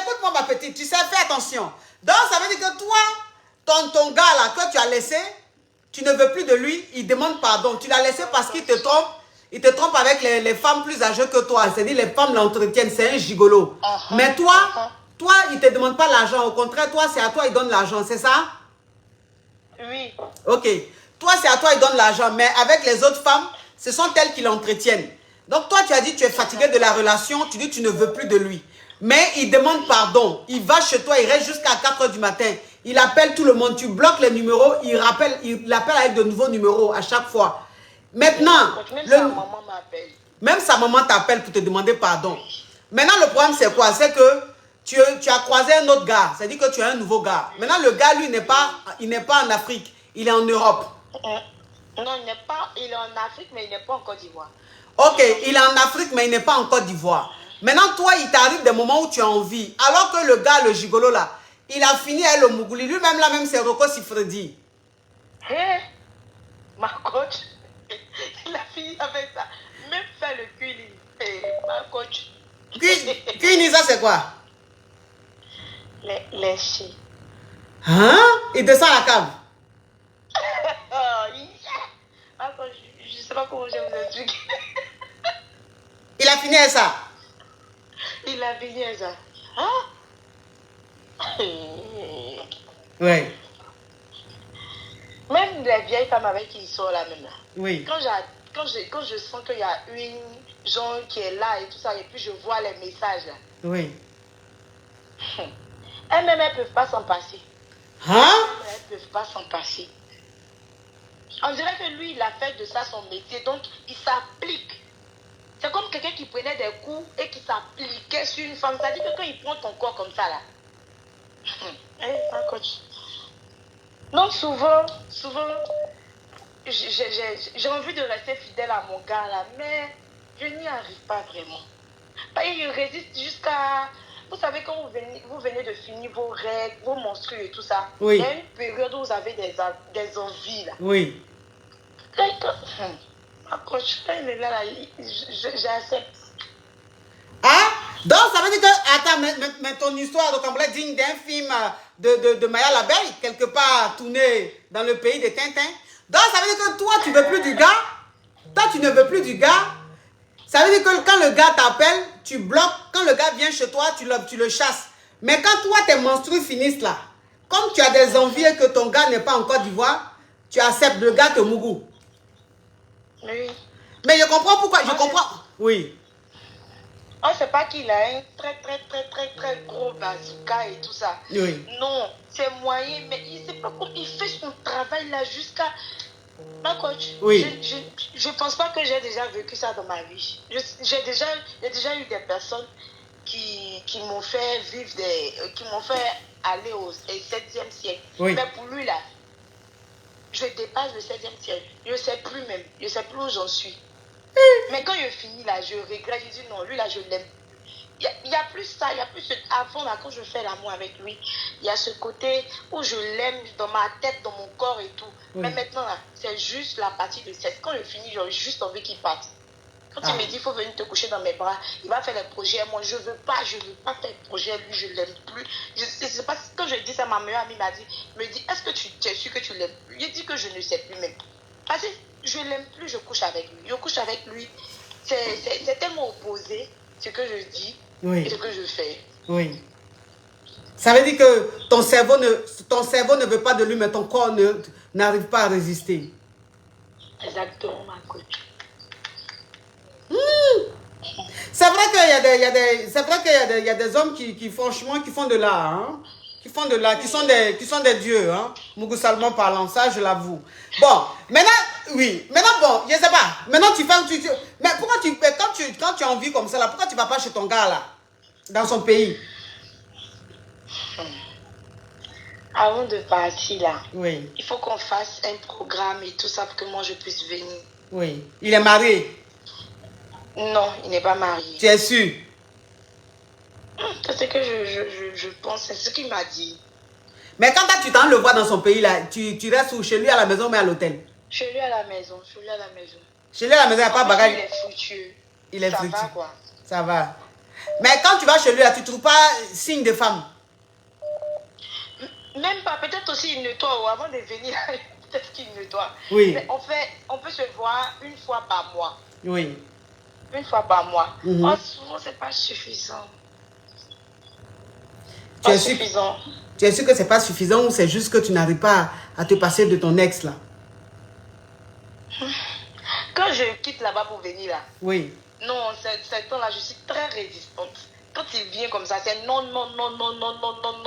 Écoute-moi, ma petite, tu sais, fais attention. Donc, ça veut dire que toi, ton gars, là, que tu as laissé, tu ne veux plus de lui, il demande pardon. Tu l'as laissé parce qu'il te trompe. Il te trompe avec les femmes plus âgées que toi. C'est-à-dire, les femmes l'entretiennent, c'est un gigolo. Mais toi, il ne te demande pas l'argent. Au contraire, toi, c'est à toi, il donne l'argent, c'est ça? Oui. Ok. Toi, c'est à toi, il donne l'argent. Mais avec les autres femmes, ce sont elles qui l'entretiennent. Donc, toi, tu as dit tu es fatigué de la relation, tu dis tu ne veux plus de lui. Mais il demande pardon. Il va chez toi, il reste jusqu'à 4 h du matin. Il appelle tout le monde. Tu bloques les numéros, il appelle avec de nouveaux numéros à chaque fois. Maintenant, même sa maman t'appelle pour te demander pardon. Maintenant, le problème, c'est quoi? C'est que tu as croisé un autre gars. C'est-à-dire que tu as un nouveau gars. Maintenant, le gars, lui, il n'est pas en Afrique. Il est en Europe. Non, il est en Afrique, mais il n'est pas en Côte d'Ivoire. Ok, il est en Afrique, mais il n'est pas en Côte d'Ivoire. Maintenant, toi, il t'arrive des moments où tu as envie. Alors que le gars, le gigolo, là, il a fini avec le Mougouli. Lui-même, là, même, c'est Roko Sifredi. Hé, ma coach, il a fini avec ça. Même faire le cuini. Ma coach. Cuini, ça, c'est quoi? Les chiens. Hein? Il descend à la cave. Ma coach, je ne sais pas comment je vous explique. Il a fini avec ça. Il a fini avec ça. Hein? Oui. Même les vieilles femmes avec qui ils sont là même là. Oui. Quand je sens qu'il y a une genre qui est là et tout ça, et puis je vois les messages là. Oui. Elles-mêmes, elles ne peuvent pas s'en passer. Hein? Elles ne peuvent pas s'en passer. On dirait que lui, il a fait de ça son métier, donc il s'applique. C'est comme quelqu'un qui prenait des coups et qui s'appliquait sur une femme. C'est-à-dire que quand il prend ton corps comme ça là. Un coach. Donc souvent, j'ai envie de rester fidèle à mon gars là, mais je n'y arrive pas vraiment. Il résiste jusqu'à... Vous savez, quand vous venez de finir vos règles, vos menstrues et tout ça, oui. Il y a une période où vous avez des envies là. Oui. Ma coach, quand il est là, j'accepte. Ah, Donc, ça veut dire que, attends, mais ton histoire de Cambodge digne d'un film de Maya l'abeille, quelque part tourné dans le pays des Tintins. Donc, ça veut dire que toi, tu ne veux plus du gars. Toi, tu ne veux plus du gars. Ça veut dire que quand le gars t'appelle, tu bloques. Quand le gars vient chez toi, tu le chasses. Mais quand toi, tes menstrues finissent là, comme tu as des envies et que ton gars n'est pas en Côte d'Ivoire, tu acceptes le gars te mougou. Oui. Mais je comprends pourquoi. Je comprends. Oui. On ne sait pas qu'il a un très gros bazooka et tout ça. Oui. Non, c'est moyen, mais il sait pas comment il fait son travail là jusqu'à... Ma coach, oui. Je pense pas que j'ai déjà vécu ça dans ma vie. J'ai déjà eu des personnes qui m'ont fait vivre qui m'ont fait aller au 7e siècle. Oui. Mais pour lui là, je dépasse le 7e siècle. Je ne sais plus même. Je ne sais plus où j'en suis. Mais quand je finis là, je regrette. Je dis non, lui là, je l'aime. Il y a plus ça, il y a plus avant là, quand je fais l'amour avec lui, il y a ce côté où je l'aime dans ma tête, dans mon corps et tout. Oui. Mais maintenant là, c'est juste la partie de sexe. Quand je finis, j'ai juste envie qu'il parte. Quand il me dit il faut venir te coucher dans mes bras, il va faire des projets. Moi, je veux pas faire de projet. Lui, je l'aime plus. Je sais pas, quand je dis ça, ma meilleure amie me dit, est-ce que tu es sûr que tu l'aimes plus? Je dis que je ne sais plus même. Parce que je l'aime plus, je couche avec lui. Je couche avec lui. C'est tellement opposé ce que je dis. Oui. Et ce que je fais. Oui. Ça veut dire que ton cerveau ne veut pas de lui, mais ton corps n'arrive pas à résister. Exactement, ma coach. C'est vrai qu'il y a des hommes qui franchement, qui font de l'art, hein? Qui sont des dieux, hein? Mougou Salmon parlant, ça, je l'avoue. Bon, maintenant, oui. Maintenant, bon, je sais pas. Maintenant, mais pourquoi quand tu as envie comme ça, là, pourquoi tu vas pas chez ton gars, là? Dans son pays? Avant de partir, là, oui. Il faut qu'on fasse un programme et tout ça pour que moi, je puisse venir. Oui. Il est marié? Non, il n'est pas marié. Tu es sûr? C'est ce que je pense, c'est ce qu'il m'a dit. Mais quand tu t'en le vois dans son pays, là, tu restes où? Chez lui à la maison, mais à l'hôtel? Chez lui à la maison, chez lui à la maison. Chez lui à la maison, il n'y a pas de bagage? Il est fructueux. Il est fructueux. Ça va, quoi. Ça va. Mais quand tu vas chez lui, là, tu ne trouves pas signe de femme? Même pas, peut-être aussi il nettoie, ou avant de venir, peut-être qu'il nettoie. Oui. Mais on peut se voir une fois par mois. Oui. Une fois par mois. Oh, souvent, c'est pas suffisant. Tu es sûr que c'est pas suffisant ou c'est juste que tu n'arrives pas à te passer de ton ex là? Quand je quitte là-bas pour venir là. Oui. Non, ce temps-là, je suis très résistante. Quand il vient comme ça, c'est non,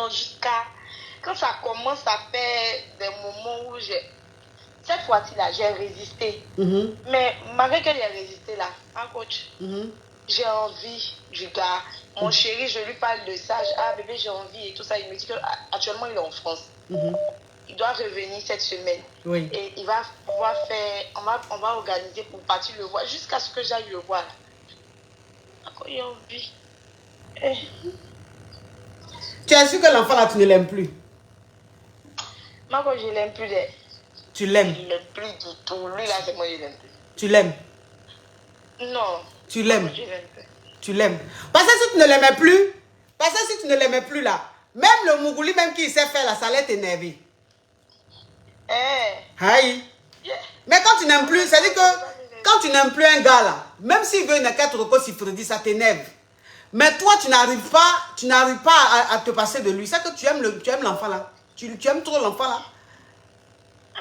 jusqu'à... Quand ça commence à faire des moments où j'ai... Cette fois-ci là, j'ai résisté. Mais malgré que j'ai résisté là, hein, coach, j'ai envie du gars. Mon chéri, je lui parle de ça. Ah bébé, j'ai envie et tout ça. Il me dit qu'actuellement, il est en France. Il doit revenir cette semaine. Oui. Et il va pouvoir faire... On va organiser pour partir le voir jusqu'à ce que j'aille le voir. Encore il a envie. Tu es sûr que l'enfant là, tu ne l'aimes plus? Moi, quand je ne l'aime plus, tu l'aimes? Je ne l'aime plus du tout. Lui, là, c'est moi, je ne l'aime plus. Tu l'aimes? Non. Tu l'aimes? Je l'aime plus. Tu l'aimes? Parce que si tu ne l'aimais plus, là, même le Mougouli, même qui sait faire là, ça allait t'énerver. Aïe. Yeah. Mais quand tu n'aimes plus, c'est-à-dire que quand tu n'aimes plus un gars là, même s'il veut une carte de Sifredi, ça t'énerve. Mais toi, tu n'arrives pas à te passer de lui. C'est que tu aimes l'enfant là. Tu aimes trop l'enfant là.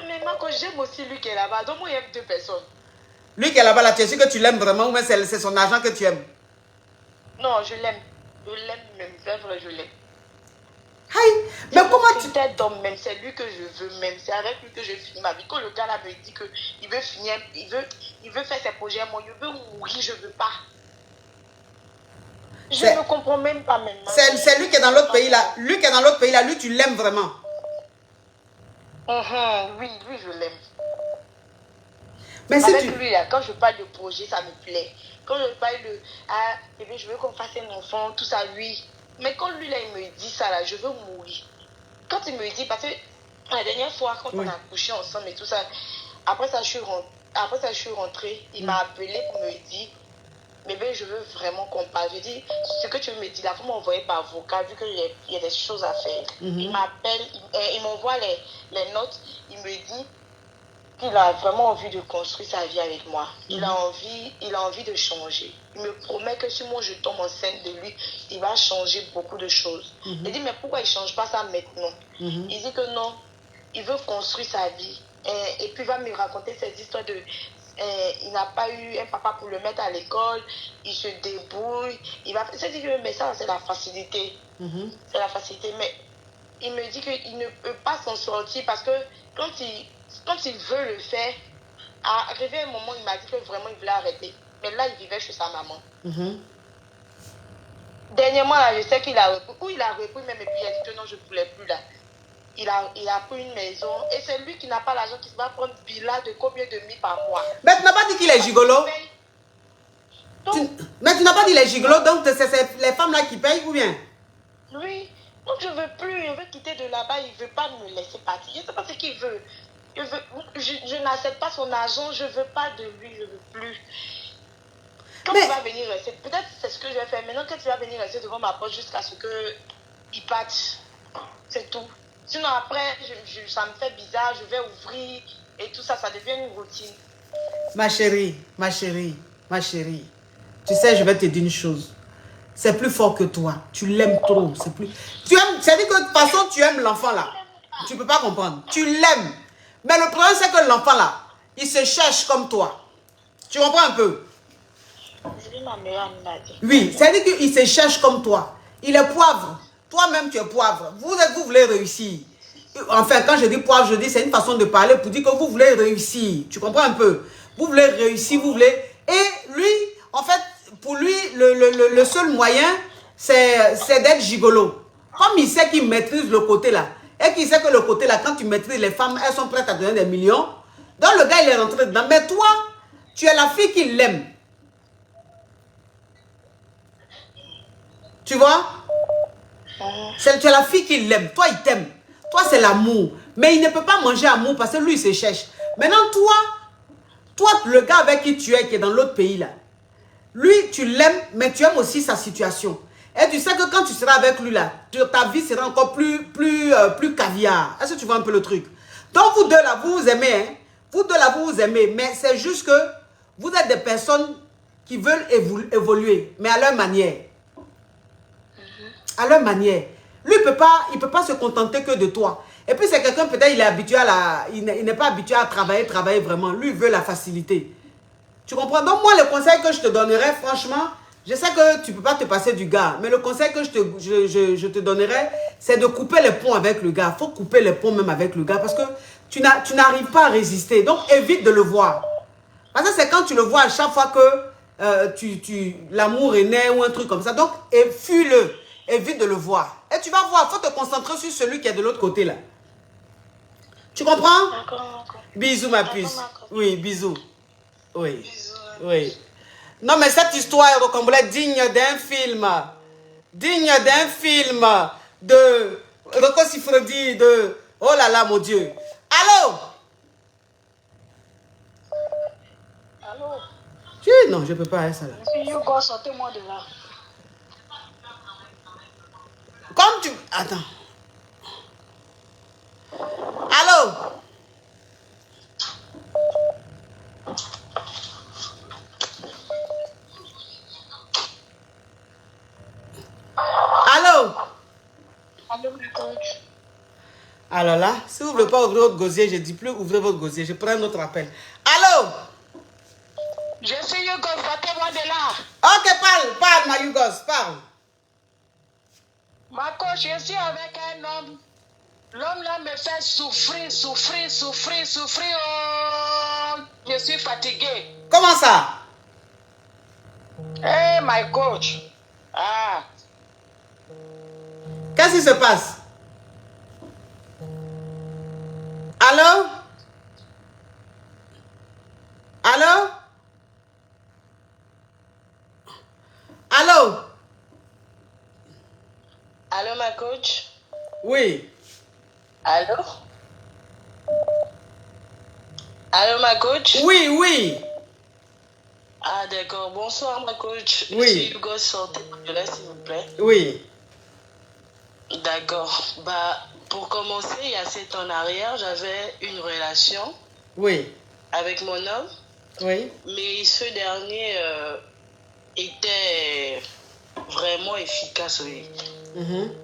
Mais moi, quand j'aime aussi lui qui est là-bas, donc moi, il y a 2 personnes. Lui qui est là-bas, là, tu es sûr que tu l'aimes vraiment ou c'est son argent que tu aimes? Non, je l'aime. Je l'aime même, c'est vrai, je l'aime. Aïe, mais comment tu... même, c'est lui que je veux même, c'est avec lui que je finis ma vie. Quand le gars là me dit qu'il veut finir, il veut faire ses projets, moi, je veux mourir, je veux pas. Je ne comprends même pas maintenant. C'est lui qui est dans l'autre pays là. Lui qui est dans l'autre pays là, lui tu l'aimes vraiment? Oui, je l'aime. Mais avec lui là, quand je parle de projet, ça me plaît. Quand je parle de bébé, je veux qu'on fasse un enfant, tout ça, oui. Mais quand lui là, il me dit ça là, je veux mourir. Quand il me dit, parce que la dernière fois, quand on a couché ensemble et tout ça, après ça, je suis rentrée, il m'a appelé pour me dire, bébé, je veux vraiment qu'on parle. Je dis, ce que tu me dis là, vous m'envoyez par vocal, vu qu'il y a des choses à faire. Il m'appelle, il m'envoie les notes, il me dit qu'il a vraiment envie de construire sa vie avec moi. Il a envie de changer. Il me promet que si moi je tombe enceinte de lui, il va changer beaucoup de choses. Il dit, mais pourquoi il ne change pas ça maintenant? Il dit que non, il veut construire sa vie. Et puis il va me raconter cette histoire de... il n'a pas eu un papa pour le mettre à l'école, il se débrouille, mais ça c'est la facilité. C'est la facilité. Mais il me dit qu'il ne peut pas s'en sortir parce que quand il veut le faire, arrivé un moment, il m'a dit que vraiment il voulait arrêter. Mais là, il vivait chez sa maman. Dernièrement, là, je sais qu'il a repris, ou il a repris même, et puis il a dit que non, je ne voulais plus là. Il a pris une maison, et c'est lui qui n'a pas l'argent qui va prendre villa de combien de mille par mois. Mais tu n'as pas dit qu'il est gigolo? Mais tu n'as pas dit qu'il est gigolo, donc c'est les femmes là qui payent ou bien? Oui, donc je ne veux plus, il veut quitter de là-bas, il ne veut pas me laisser partir. Je ne sais pas ce qu'il veut. Je n'accepte pas son argent, je ne veux pas de lui, je ne veux plus. Quand il va venir rester, peut-être c'est ce que je vais faire. Maintenant, quand il va venir rester devant ma porte jusqu'à ce qu'il parte, c'est tout. Sinon, après, ça me fait bizarre, je vais ouvrir et tout ça, ça devient une routine. Ma chérie, ma chérie, ma chérie, tu sais, je vais te dire une chose. C'est plus fort que toi. Tu l'aimes trop. C'est plus... C'est-à-dire que de toute façon, tu aimes l'enfant là. Tu ne peux pas comprendre. Tu l'aimes. Mais le problème, c'est que l'enfant là, il se cherche comme toi. Tu comprends un peu? Oui, c'est-à-dire qu'il se cherche comme toi. Il est poivre. Toi-même, tu es poivre. Vous voulez réussir. Enfin, quand je dis poivre, je dis c'est une façon de parler pour dire que vous voulez réussir. Tu comprends un peu? Vous voulez réussir, vous voulez... Et lui, en fait, pour lui, le seul moyen, c'est d'être gigolo. Comme il sait qu'il maîtrise le côté là, et qu'il sait que le côté là, quand tu maîtrises les femmes, elles sont prêtes à donner des millions. Donc le gars, il est rentré dedans. Mais toi, tu es la fille qui l'aime. Tu vois? Tu es la fille qui l'aime. Toi, il t'aime. Toi, c'est l'amour. Mais il ne peut pas manger amour parce que lui, il se cherche. Maintenant, toi, le gars avec qui tu es, qui est dans l'autre pays là, lui, tu l'aimes, mais tu aimes aussi sa situation. Et tu sais que quand tu seras avec lui là, ta vie sera encore plus caviar. Est-ce que tu vois un peu le truc? Donc, vous deux là, vous vous aimez. Hein? Vous deux là, vous vous aimez. Mais c'est juste que vous êtes des personnes qui veulent évoluer, mais à leur manière. À leur manière. Lui, il ne peut pas se contenter que de toi. Et puis, c'est quelqu'un, peut-être, il est habitué il n'est pas habitué à travailler vraiment. Lui, il veut la facilité. Tu comprends? Donc, moi, le conseil que je te donnerais, franchement, je sais que tu ne peux pas te passer du gars. Mais le conseil que je te donnerais, c'est de couper les ponts avec le gars. Il faut couper les ponts même avec le gars parce que tu n'arrives pas à résister. Donc, évite de le voir. Parce que c'est quand tu le vois à chaque fois que l'amour est né ou un truc comme ça. Donc, fuis-le. Évite de le voir. Et tu vas voir, il faut te concentrer sur celui qui est de l'autre côté là. Tu comprends? D'accord. Bisous ma puce. Oui, bisous. Oui. Bisous. Oui. Non mais cette histoire est digne d'un film. Digne d'un film de Rocco Siffredi de... Oh là là, mon Dieu. Allô? Allô? Non, je ne peux pas, ça là. Hugo, sortez-moi de là. Comme tu... Attends. Allô? Allô? Allô, mon coach. Alors là, si vous ne voulez pas ouvrir votre gosier, je ne dis plus ouvrez votre gosier. Je prends un autre appel. Allô? Je suis Hugo, sortez-moi de là. Ok, parle, ma Hugos, parle. Ma coach, je suis avec un homme. L'homme là me fait souffrir. Oh, je suis fatigué. Comment ça? Hey, my coach. Ah. Qu'est-ce qui se passe? Allô? Allô? Allô? Allô, ma coach? Oui. Allô? Allô, ma coach? Oui. Ah, d'accord. Bonsoir, ma coach. Oui. Monsieur Hugo, sortez de là, s'il vous plaît. Oui. D'accord. Bah, pour commencer, il y a 7 ans en arrière, j'avais une relation Oui. avec mon homme. Oui. Mais ce dernier était vraiment efficace, oui. Mhm.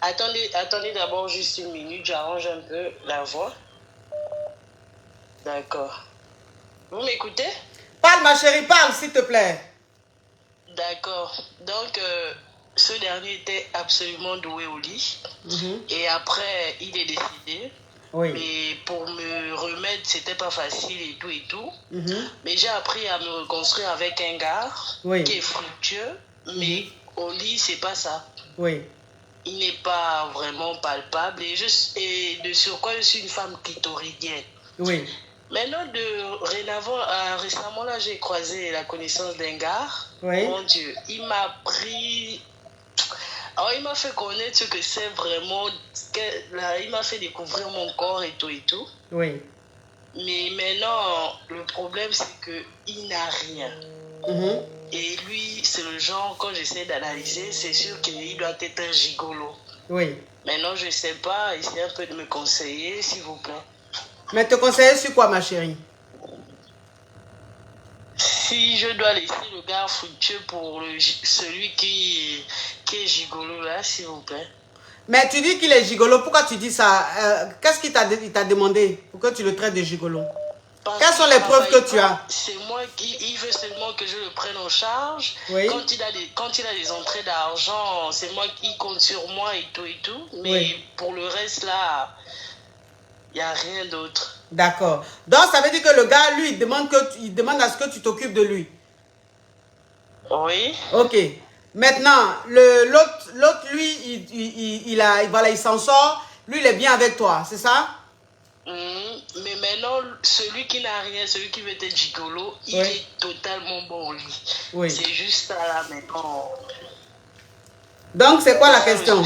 Attendez d'abord juste une minute, j'arrange un peu la voix. D'accord. Vous m'écoutez? Parle, ma chérie, parle, s'il te plaît. D'accord. Donc, ce dernier était absolument doué au lit. Mhm. Et après, il est décédé. Oui. Mais pour me remettre, c'était pas facile et tout et tout. Mhm. Mais j'ai appris à me reconstruire avec un gars Oui. qui est fructueux. Mais au lit, c'est pas ça. Oui. Il n'est pas vraiment palpable. Et de surcroît, je suis une femme clitoridienne. Oui. Maintenant, récemment, là, j'ai croisé la connaissance d'un gars. Oui. Mon Dieu, il m'a pris... Alors, il m'a fait connaître ce que c'est vraiment... Il m'a fait découvrir mon corps et tout et tout. Oui. Mais maintenant, le problème, c'est qu'il n'a rien. Mhm. Et lui, c'est le genre, quand j'essaie d'analyser, c'est sûr qu'il doit être un gigolo. Oui. Maintenant, je ne sais pas, essayez un peu de me conseiller, s'il vous plaît. Mais te conseiller sur quoi, ma chérie? Si je dois laisser le gars fructueux pour celui qui est gigolo là, s'il vous plaît. Mais tu dis qu'il est gigolo, pourquoi tu dis ça? Qu'est-ce qu'il t'a demandé pour que tu le traites de gigolo? Quelles sont les preuves que tu as? C'est moi il veut seulement que je le prenne en charge. Oui. Quand il a des entrées d'argent, c'est moi qui compte sur moi et tout et tout. Mais Oui. pour le reste là, il n'y a rien d'autre. D'accord. Donc ça veut dire que le gars, lui, il demande à ce que tu t'occupes de lui. Oui. Ok. Maintenant, l'autre, lui, il s'en sort. Lui, il est bien avec toi, c'est ça? Mais maintenant, celui qui n'a rien, celui qui veut être gigolo, il est totalement bon au lit. Oui. C'est juste ça là maintenant. Donc, c'est quoi la question?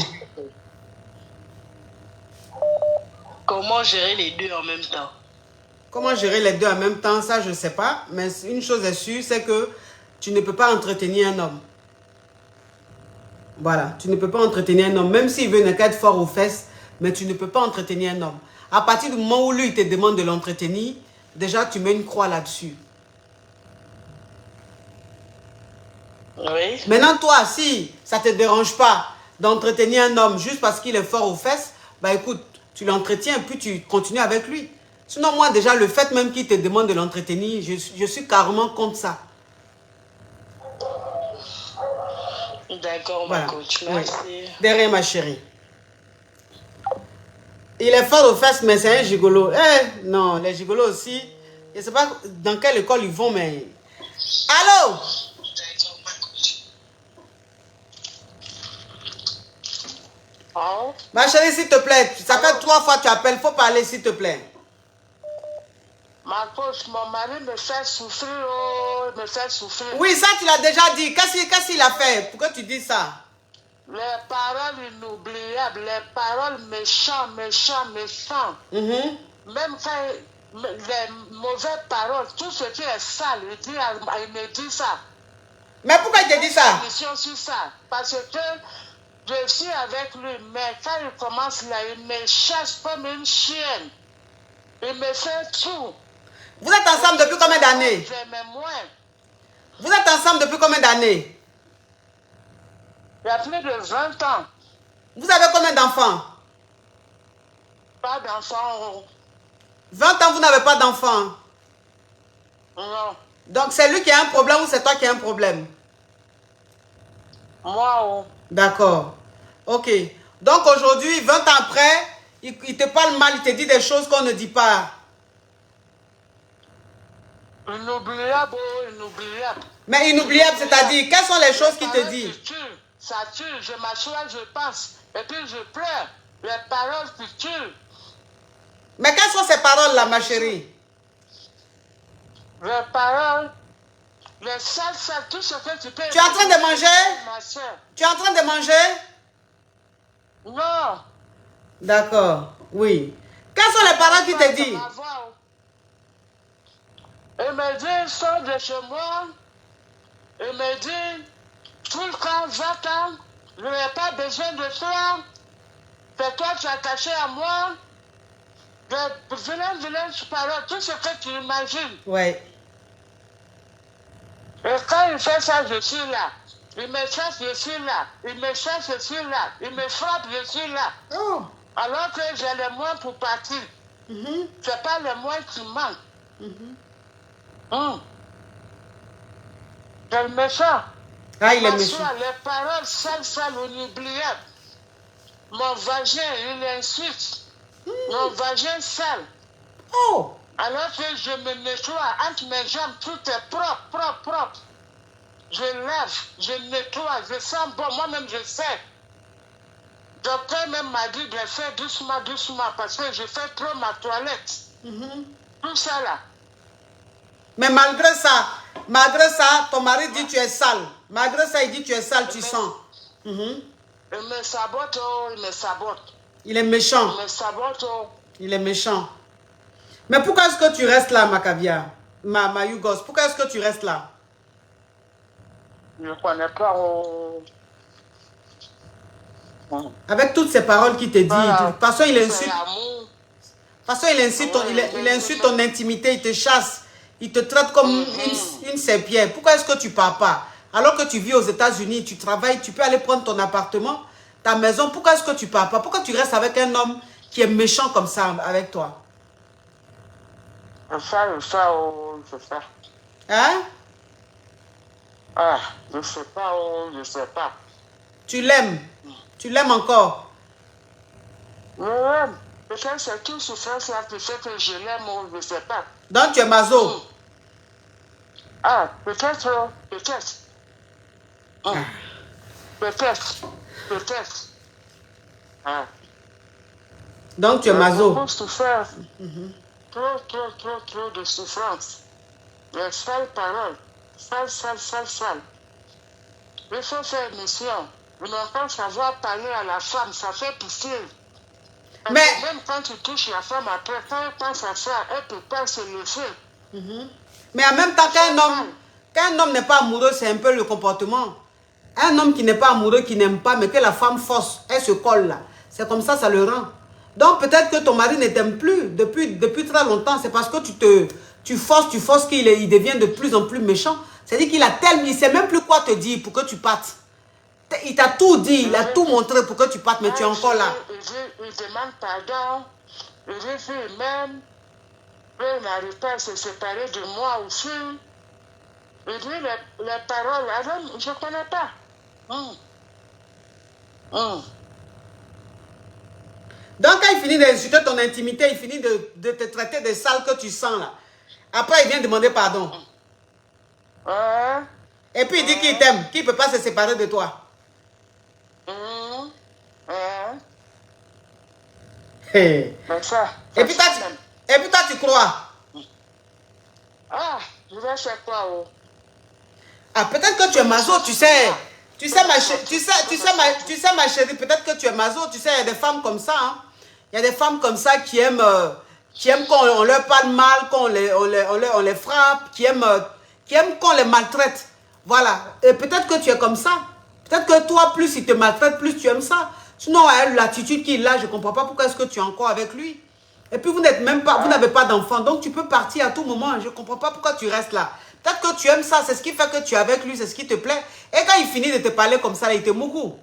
Comment gérer les deux en même temps? Comment gérer les deux en même temps, ça, je ne sais pas. Mais une chose est sûre, c'est que tu ne peux pas entretenir un homme. Voilà, tu ne peux pas entretenir un homme. Même s'il veut ne qu'être fort aux fesses, mais tu ne peux pas entretenir un homme. À partir du moment où lui, il te demande de l'entretenir, déjà, tu mets une croix là-dessus. Oui. Maintenant, toi, si ça ne te dérange pas d'entretenir un homme juste parce qu'il est fort aux fesses, bah écoute, tu l'entretiens puis tu continues avec lui. Sinon, moi, déjà, le fait même qu'il te demande de l'entretenir, je suis carrément contre ça. D'accord, Voilà. ma coach. Merci. Oui. Derrière ma chérie. Il est fort aux fesses, mais c'est un gigolo. Eh, non, les gigolos aussi, je ne sais pas dans quelle école ils vont, mais... Allô? Hein? Ma chérie, s'il te plaît, ça fait 3 fois que tu appelles, il faut parler, s'il te plaît. Ma coach, mon mari me fait souffrir, oh, me fait souffrir. Oui, ça tu l'as déjà dit. Qu'est-ce qu'il a fait? Pourquoi tu dis ça? Les paroles inoubliables, les paroles méchantes. Même quand les mauvaises paroles, tout ce qui est sale, il me dit ça. Mais pourquoi il te dit ça? Sur ça? Parce que je suis avec lui, mais quand il commence là, il me cherche comme une chienne. Il me fait tout. Vous êtes ensemble depuis combien d'années? Vous êtes ensemble depuis combien d'années? Il y a plus de 20 ans. Vous avez combien d'enfants? Pas d'enfants. 20 ans, vous n'avez pas d'enfants? Non. Donc c'est lui qui a un problème ou c'est toi qui as un problème? Moi, oh. D'accord. Ok. Donc aujourd'hui, 20 ans après, il te parle mal, il te dit des choses qu'on ne dit pas. Inoubliable, oh, inoubliable. Mais inoubliable, c'est-à-dire, quelles sont les choses qu'il te dit? Ça tue, je m'assois, je passe, et puis je pleure. Les paroles qui tuent. Mais quelles sont ces paroles-là, ma chérie? Les paroles, les salles, tout ce que tu peux... Tu es en train de manger? Ma soeur. Tu es en train de manger? Non. D'accord, oui. Quelles sont les paroles qu'il te dit? Il me dit, sors de chez moi. Il me dit, tout le temps, va-t'en. Je n'ai pas besoin de toi. C'est toi qui es attaché à moi. De vilaines paroles, tout ce que tu imagines. Ouais. Et quand il fait ça, je suis là. Il me chasse, je suis là. Il me chasse, je suis là. Il me frappe, je suis là. Oh. Alors que j'ai les moyens pour partir. C'est pas les moyens qui manquent. C'est le méchant. Ah, il est Parce méchant. que les paroles sales, inoubliables. Mon vagin, il insulte. Mon vagin sale. Oh. Alors que je me nettoie entre mes jambes, tout est propre. Je lave, je nettoie, je sens bon, moi-même je sais. Le docteur même m'a dit de faire doucement, parce que je fais trop ma toilette. Tout ça là. Mais malgré ça, ton mari dit tu es sale. Malgré ça, il dit tu es sale, tu sens. Il me sabote, oh, il me sabote. Il est méchant. Il me sabote, oh. Il est méchant. Mais pourquoi est-ce que tu restes là, ma caviar? Ma Yougos, pourquoi est-ce que tu restes là? Je ne connais pas. Oh. Avec toutes ces paroles qu'il te dit, Voilà. de toute façon, il insulte. C'est l'amour. De toute façon, il insulte ton intimité, il te chasse, il te traite comme une serpillère. Pourquoi est-ce que tu ne pars pas? Alors que tu vis aux États-Unis, tu travailles, tu peux aller prendre ton appartement, ta maison. Pourquoi est-ce que tu ne pars pas? Pourquoi tu restes avec un homme qui est méchant comme ça avec toi? Ça, oh, je sais. Hein? Ah, je sais pas, oh, je sais pas. Tu l'aimes? Tu l'aimes encore? Oui, peut-être c'est toute souffrance là qui fait que je l'aime, oh, je sais pas. Donc tu es maso? Ah, peut-être, oh, peut-être. Peut-être. Ah. Donc tu es maso? Beaucoup souffert. Trop de souffrance. Les sales paroles. Sales. Il faut faire mission. Il n'a pas savoir parler à la femme, ça fait pitié. Mais Même quand tu touches la femme après, quand elle pense à ça, elle ne peut pas se lever. Mais en même temps, quand un homme n'est pas amoureux, c'est un peu le comportement. Un homme qui n'est pas amoureux, qui n'aime pas, mais que la femme force, elle se colle là. C'est comme ça le rend. Donc peut-être que ton mari ne t'aime plus depuis très longtemps. C'est parce que tu forces qu'il devient de plus en plus méchant. C'est-à-dire qu'il il ne sait même plus quoi te dire pour que tu partes. Il t'a tout dit, il a tout montré pour que tu partes, mais tu es encore là. Il demande pardon. Il dit même, il n'arrive pas à se séparer de moi aussi. Il dit les paroles, je ne connais pas. Donc quand il finit d'insulter ton intimité, il finit de te traiter de sale que tu sens là. Après, il vient demander pardon. Et puis il dit qu'il t'aime, qu'il ne peut pas se séparer de toi. Hey. Et puis toi, tu crois? Ah, je vais faire quoi? Ah, peut-être que tu es maso, tu sais. Tu sais, ma chérie, peut-être que tu es maso, tu sais, il y a des femmes comme ça. Hein. Il y a des femmes comme ça qui aiment qu'on leur parle mal, qu'on les frappe, qui aiment qu'on les maltraite. Voilà. Et peut-être que tu es comme ça. Peut-être que toi, plus il te maltraite, plus tu aimes ça. Sinon, l'attitude qu'il a, je ne comprends pas pourquoi est-ce que tu es encore avec lui. Et puis, vous n'avez pas d'enfant. Donc, tu peux partir à tout moment. Je ne comprends pas pourquoi tu restes là. Peut-être que tu aimes ça. C'est ce qui fait que tu es avec lui. C'est ce qui te plaît. Et quand il finit de te parler comme ça, il te mougou.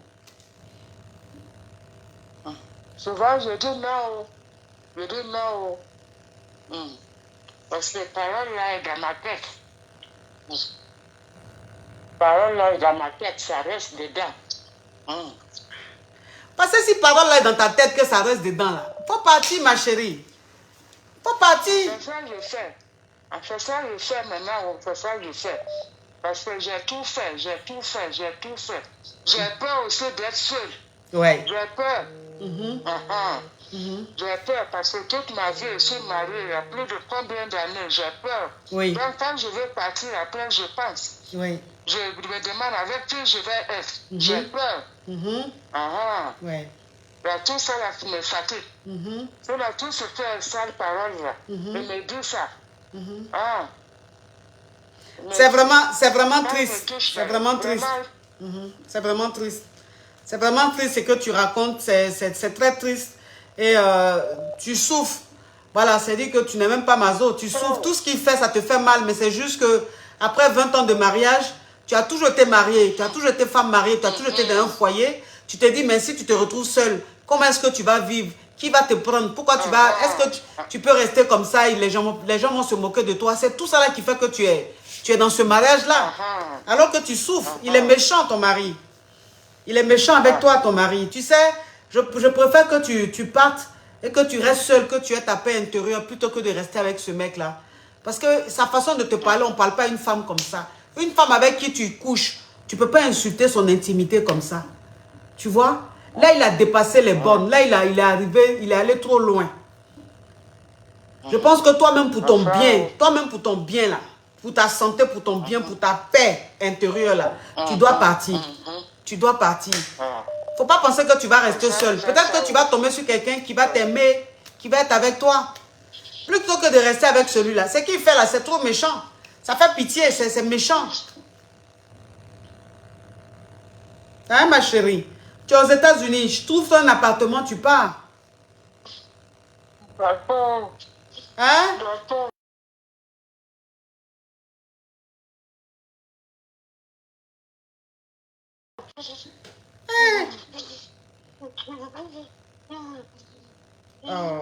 Souvent, je dis non. Je dis non. Parce que parole-là est dans ma tête. Parole-là est dans ma tête. Ça reste dedans. Parce que si parole là est dans ta tête, que ça reste dedans là. Faut partir, ma chérie. Faut partir. C'est ça que je fais. C'est ça que je fais maintenant. C'est ça que je fais. Parce que j'ai tout fait. J'ai peur aussi d'être seule. Ouais. J'ai peur. J'ai peur parce que toute ma vie, je suis mariée. Il y a plus de combien d'années. J'ai peur. Oui. Donc quand je vais partir, après je pense. Oui. Je me demande avec qui je vais être. J'ai peur. Ouais. Il y a tout ça là qui me fatigue. Il y a tout ce que sale parole là. Il me dit ça. C'est vraiment Ça triste. me touche, C'est vraiment triste. C'est vraiment triste. C'est vraiment triste ce que tu racontes. C'est très triste. Et tu souffres. Voilà, c'est dit que tu n'es même pas maso. Tu souffres. Tout ce qu'il fait, ça te fait mal. Mais c'est juste que après 20 ans de mariage, tu as toujours été mariée. Tu as toujours été femme mariée. Tu as toujours été dans un foyer. Tu te dis, mais si tu te retrouves seule, comment est-ce que tu vas vivre? Qui va te prendre? Pourquoi tu vas... Est-ce que tu peux rester comme ça et les gens vont se moquer de toi? C'est tout ça là qui fait que tu es dans ce mariage-là. Alors que tu souffres. Il est méchant, ton mari. Il est méchant avec toi, ton mari. Tu sais, je préfère que tu partes et que tu restes seul, que tu aies ta paix intérieure plutôt que de rester avec ce mec-là. Parce que sa façon de te parler, on ne parle pas à une femme comme ça. Une femme avec qui tu couches, tu ne peux pas insulter son intimité comme ça. Tu vois? Là, il a dépassé les bornes. Là, il est allé trop loin. Je pense que toi-même pour ton bien, là, pour ta santé, pour ton bien, pour ta paix intérieure, là, tu dois partir. Tu dois partir. Faut pas penser que tu vas rester seul. Peut-être que tu vas tomber sur quelqu'un qui va t'aimer, qui va être avec toi. Plutôt que de rester avec celui-là. Ce qu'il fait là, c'est trop méchant. Ça fait pitié, c'est méchant. Hein, ma chérie? Tu es aux États-Unis, je trouve un appartement, tu pars. Hein? Oh.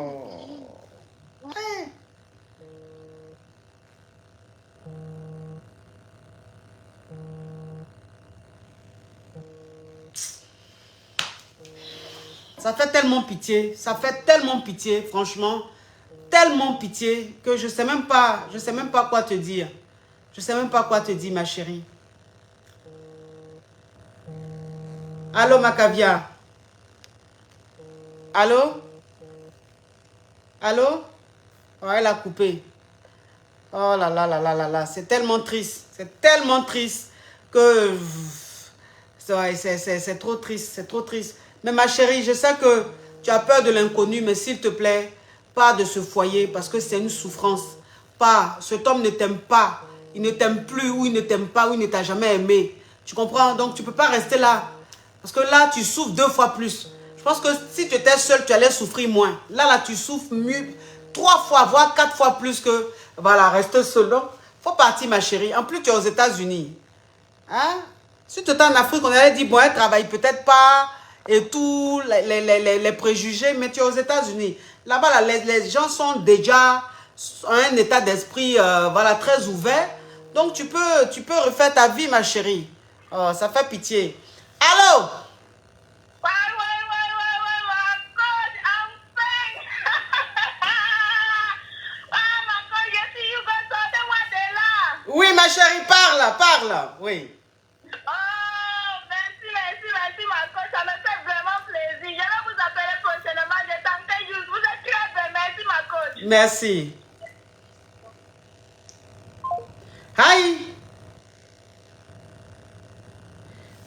Ça fait tellement pitié, franchement, tellement pitié que je sais même pas quoi te dire. Je sais même pas quoi te dire, ma chérie. Allô, ma caviar? Allô? Allô? Oh, elle a coupé. Oh là là là là là là, c'est tellement triste. C'est tellement triste que... C'est trop triste, c'est trop triste. Mais ma chérie, je sais que tu as peur de l'inconnu, mais s'il te plaît, pas de ce foyer parce que c'est une souffrance. Pas, cet homme ne t'aime pas. Il ne t'aime plus ou il ne t'aime pas ou il ne t'a jamais aimé. Tu comprends? Donc tu ne peux pas rester là. Parce que là, tu souffres 2 fois plus. Je pense que si tu étais seule, tu allais souffrir moins. Là, tu souffres mieux, 3 fois, voire 4 fois plus que... Voilà, rester seule. Donc, il faut partir, ma chérie. En plus, tu es aux États-Unis. Hein? Si tu étais en Afrique, on allait dire, bon, elle travaille peut-être pas et tout, les préjugés, mais tu es aux États-Unis. Là-bas, les gens sont déjà en un état d'esprit voilà, très ouvert. Donc, tu peux refaire ta vie, ma chérie. Oh, ça fait pitié. Allô? Oui, ma chérie, parle. Oui. Oh, merci, ma coach. Ça me fait vraiment plaisir. Je vais vous appeler prochainement. Je tentais juste. Vous êtes très bien. Merci, ma coach. Merci. Hi.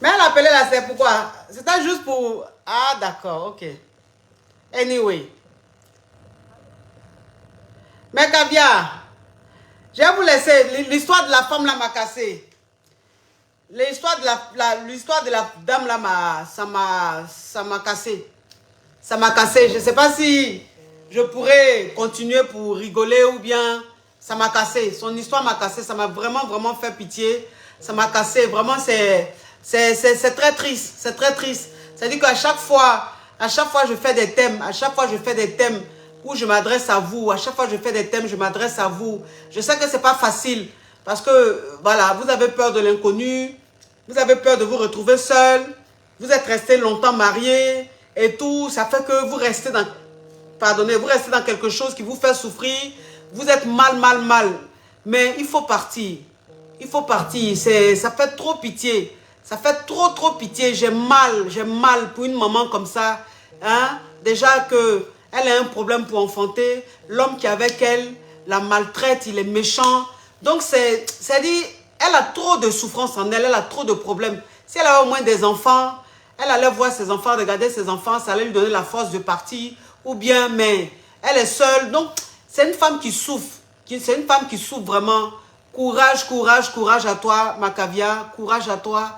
Mais elle appelait là, c'est pourquoi? C'était juste pour... Ah, d'accord, ok. Anyway. Mais caviar, je vais vous laisser. L'histoire de la femme là m'a cassé. L'histoire de la dame là, ça m'a cassé. Ça m'a cassé. Je ne sais pas si je pourrais continuer pour rigoler ou bien ça m'a cassé. Son histoire m'a cassé. Ça m'a vraiment fait pitié. Ça m'a cassé. Vraiment, c'est très triste. C'est très triste. C'est-à-dire qu'à chaque fois, je fais des thèmes. À chaque fois, je fais des thèmes où je m'adresse à vous. À chaque fois, je fais des thèmes, je m'adresse à vous. Je sais que ce n'est pas facile. Parce que, voilà, vous avez peur de l'inconnu. Vous avez peur de vous retrouver seul. Vous êtes resté longtemps marié. Et tout. Ça fait que vous restez dans... Pardonnez, vous restez dans quelque chose qui vous fait souffrir. Vous êtes mal. Mais il faut partir. Il faut partir. Ça fait trop pitié. Ça fait trop pitié. J'ai mal pour une maman comme ça. Hein? Déjà que elle a un problème pour enfanter. L'homme qui est avec elle la maltraite, il est méchant. Donc, c'est-à-dire, elle a trop de souffrance en elle. Elle a trop de problèmes. Si elle a au moins des enfants, elle allait voir ses enfants, regarder ses enfants. Ça allait lui donner la force de partir. Ou bien, mais elle est seule. Donc, c'est une femme qui souffre. C'est une femme qui souffre vraiment Courage, courage, courage à toi, ma caviar. Courage à toi.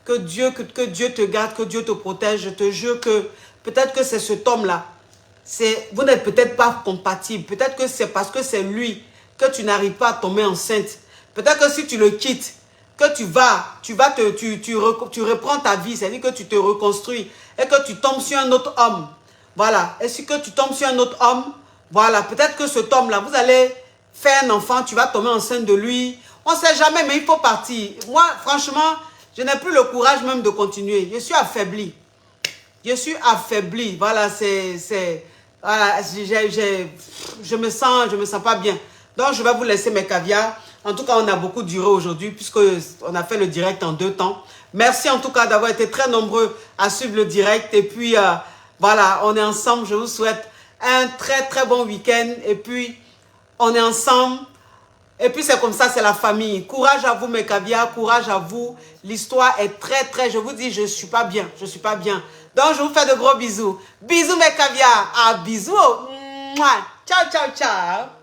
Que Dieu te garde, que Dieu te protège. Je te jure que peut-être que c'est cet homme-là. Vous n'êtes peut-être pas compatible. Peut-être que c'est parce que c'est lui que tu n'arrives pas à tomber enceinte. Peut-être que si tu le quittes, que tu reprends ta vie, c'est-à-dire que tu te reconstruis et que tu tombes sur un autre homme. Voilà. Et si que tu tombes sur un autre homme, voilà, peut-être que cet homme-là, vous allez faire un enfant, tu vas tomber enceinte de lui. On ne sait jamais, mais il faut partir. Moi, franchement, je n'ai plus le courage même de continuer. Je suis affaibli. Je suis affaibli. Voilà, voilà, je me sens pas bien. Donc, je vais vous laisser mes caviars. En tout cas, on a beaucoup duré aujourd'hui puisqu'on a fait le direct en 2 temps. Merci en tout cas d'avoir été très nombreux à suivre le direct. Et puis, voilà, on est ensemble. Je vous souhaite un très, très bon week-end. Et puis, on est ensemble. Et puis, c'est comme ça, c'est la famille. Courage à vous, mes caviars. Courage à vous. L'histoire est très, très... Je vous dis, je ne suis pas bien. Je ne suis pas bien. Donc, je vous fais de gros bisous. Bisous, mes caviars. Ah, bisous. Mouah. Ciao, ciao, ciao.